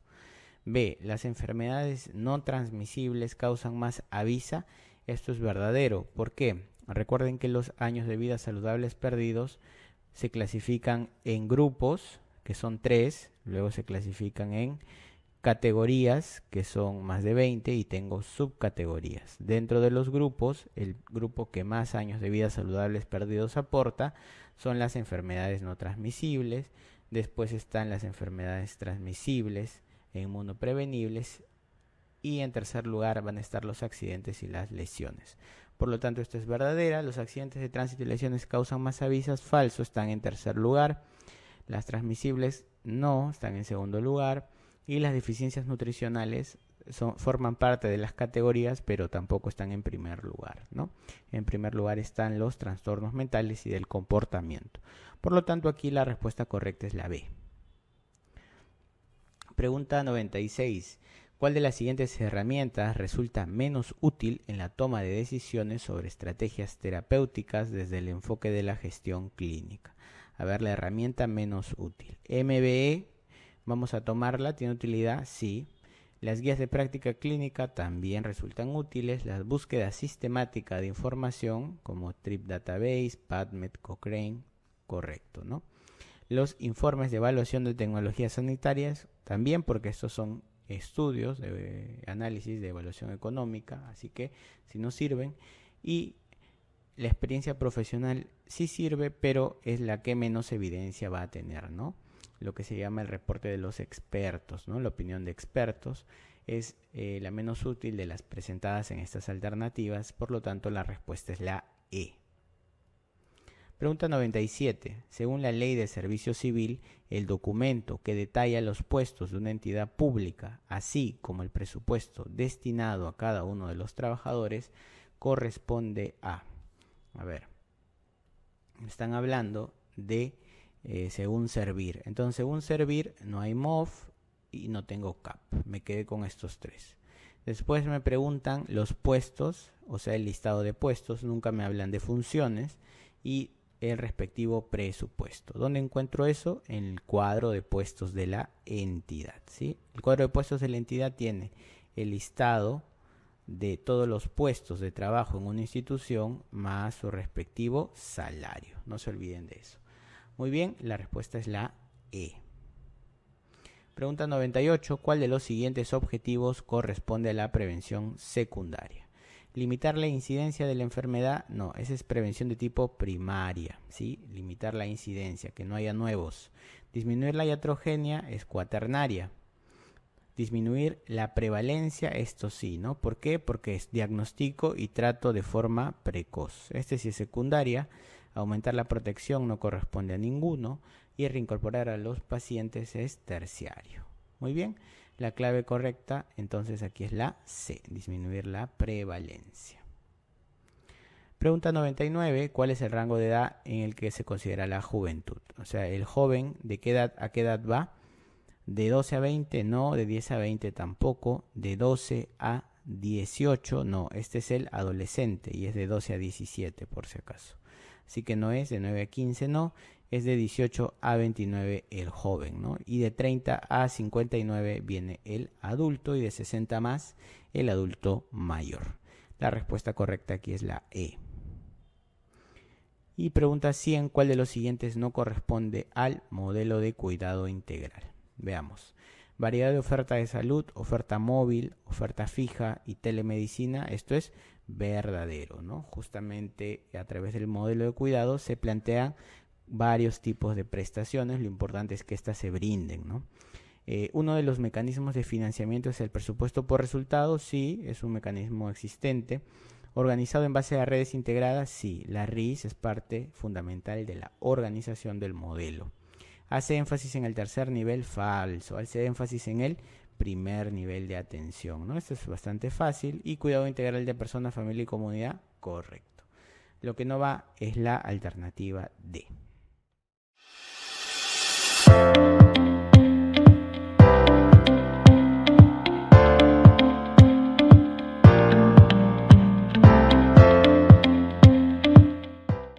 B. Las enfermedades no transmisibles causan más avisa. Esto es verdadero. ¿Por qué? Recuerden que los años de vida saludables perdidos se clasifican en grupos, que son 3, luego se clasifican en categorías, que son más de 20, y tengo subcategorías. Dentro de los grupos, el grupo que más años de vida saludables perdidos aporta son las enfermedades no transmisibles, después están las enfermedades transmisibles e inmunoprevenibles, y en tercer lugar van a estar los accidentes y las lesiones. Por lo tanto, esto es verdadera. Los accidentes de tránsito y lesiones causan más avisas. Falso, están en tercer lugar. Las transmisibles no, están en segundo lugar. Y las deficiencias nutricionales forman parte de las categorías, pero tampoco están en primer lugar, ¿no? En primer lugar están los trastornos mentales y del comportamiento. Por lo tanto, aquí la respuesta correcta es la B. Pregunta 96. ¿Cuál de las siguientes herramientas resulta menos útil en la toma de decisiones sobre estrategias terapéuticas desde el enfoque de la gestión clínica? A ver, la herramienta menos útil. MBE, vamos a tomarla, ¿tiene utilidad? Sí. Las guías de práctica clínica también resultan útiles. Las búsquedas sistemáticas de información como Trip Database, PubMed, Cochrane, correcto, ¿no? Los informes de evaluación de tecnologías sanitarias también, porque estos son estudios de análisis de evaluación económica, así que si no sirven. Y la experiencia profesional sí sirve, pero es la que menos evidencia va a tener, ¿no? Lo que se llama el reporte de los expertos, ¿no? La opinión de expertos es la menos útil de las presentadas en estas alternativas, por lo tanto la respuesta es la E. Pregunta 97. Según la Ley de Servicio Civil, el documento que detalla los puestos de una entidad pública, así como el presupuesto destinado a cada uno de los trabajadores, corresponde a... A ver, están hablando de según servir. Entonces, según servir, no hay MOF y no tengo CAP. Me quedé con estos tres. Después me preguntan los puestos, o sea, el listado de puestos. Nunca me hablan de funciones y el respectivo presupuesto. ¿Dónde encuentro eso? En el cuadro de puestos de la entidad, ¿sí? El cuadro de puestos de la entidad tiene el listado de todos los puestos de trabajo en una institución más su respectivo salario. No se olviden de eso. Muy bien, la respuesta es la E. Pregunta 98. ¿Cuál de los siguientes objetivos corresponde a la prevención secundaria? Limitar la incidencia de la enfermedad, no, esa es prevención de tipo primaria, ¿sí? Limitar la incidencia, que no haya nuevos. Disminuir la iatrogenia es cuaternaria. Disminuir la prevalencia, esto sí, ¿no? ¿Por qué? Porque es diagnóstico y trato de forma precoz. Este sí es secundaria. Aumentar la protección no corresponde a ninguno. Y reincorporar a los pacientes es terciario. Muy bien. La clave correcta, entonces aquí es la C, disminuir la prevalencia. Pregunta 99, ¿cuál es el rango de edad en el que se considera la juventud? O sea, el joven, ¿de qué edad a qué edad va? De 12 a 20, no. De 10 a 20 tampoco. De 12 a 18, no. Este es el adolescente y es de 12 a 17 por si acaso. Así que no es. De 9 a 15, no. Es de 18 a 29 el joven, ¿no? Y de 30 a 59 viene el adulto y de 60 más el adulto mayor. La respuesta correcta aquí es la E. Y pregunta 100, ¿cuál de los siguientes no corresponde al modelo de cuidado integral? Veamos. Variedad de oferta de salud, oferta móvil, oferta fija y telemedicina. Esto es verdadero, ¿no? Justamente a través del modelo de cuidado se plantean varios tipos de prestaciones, lo importante es que éstas se brinden, ¿no? Uno de los mecanismos de financiamiento es el presupuesto por resultados, sí, es un mecanismo existente. Organizado en base a redes integradas, sí, la RIS es parte fundamental de la organización del modelo. Hace énfasis en el tercer nivel, falso. Hace énfasis en el primer nivel de atención, ¿no? Esto es bastante fácil. Y cuidado integral de persona, familia y comunidad, correcto. Lo que no va es la alternativa D.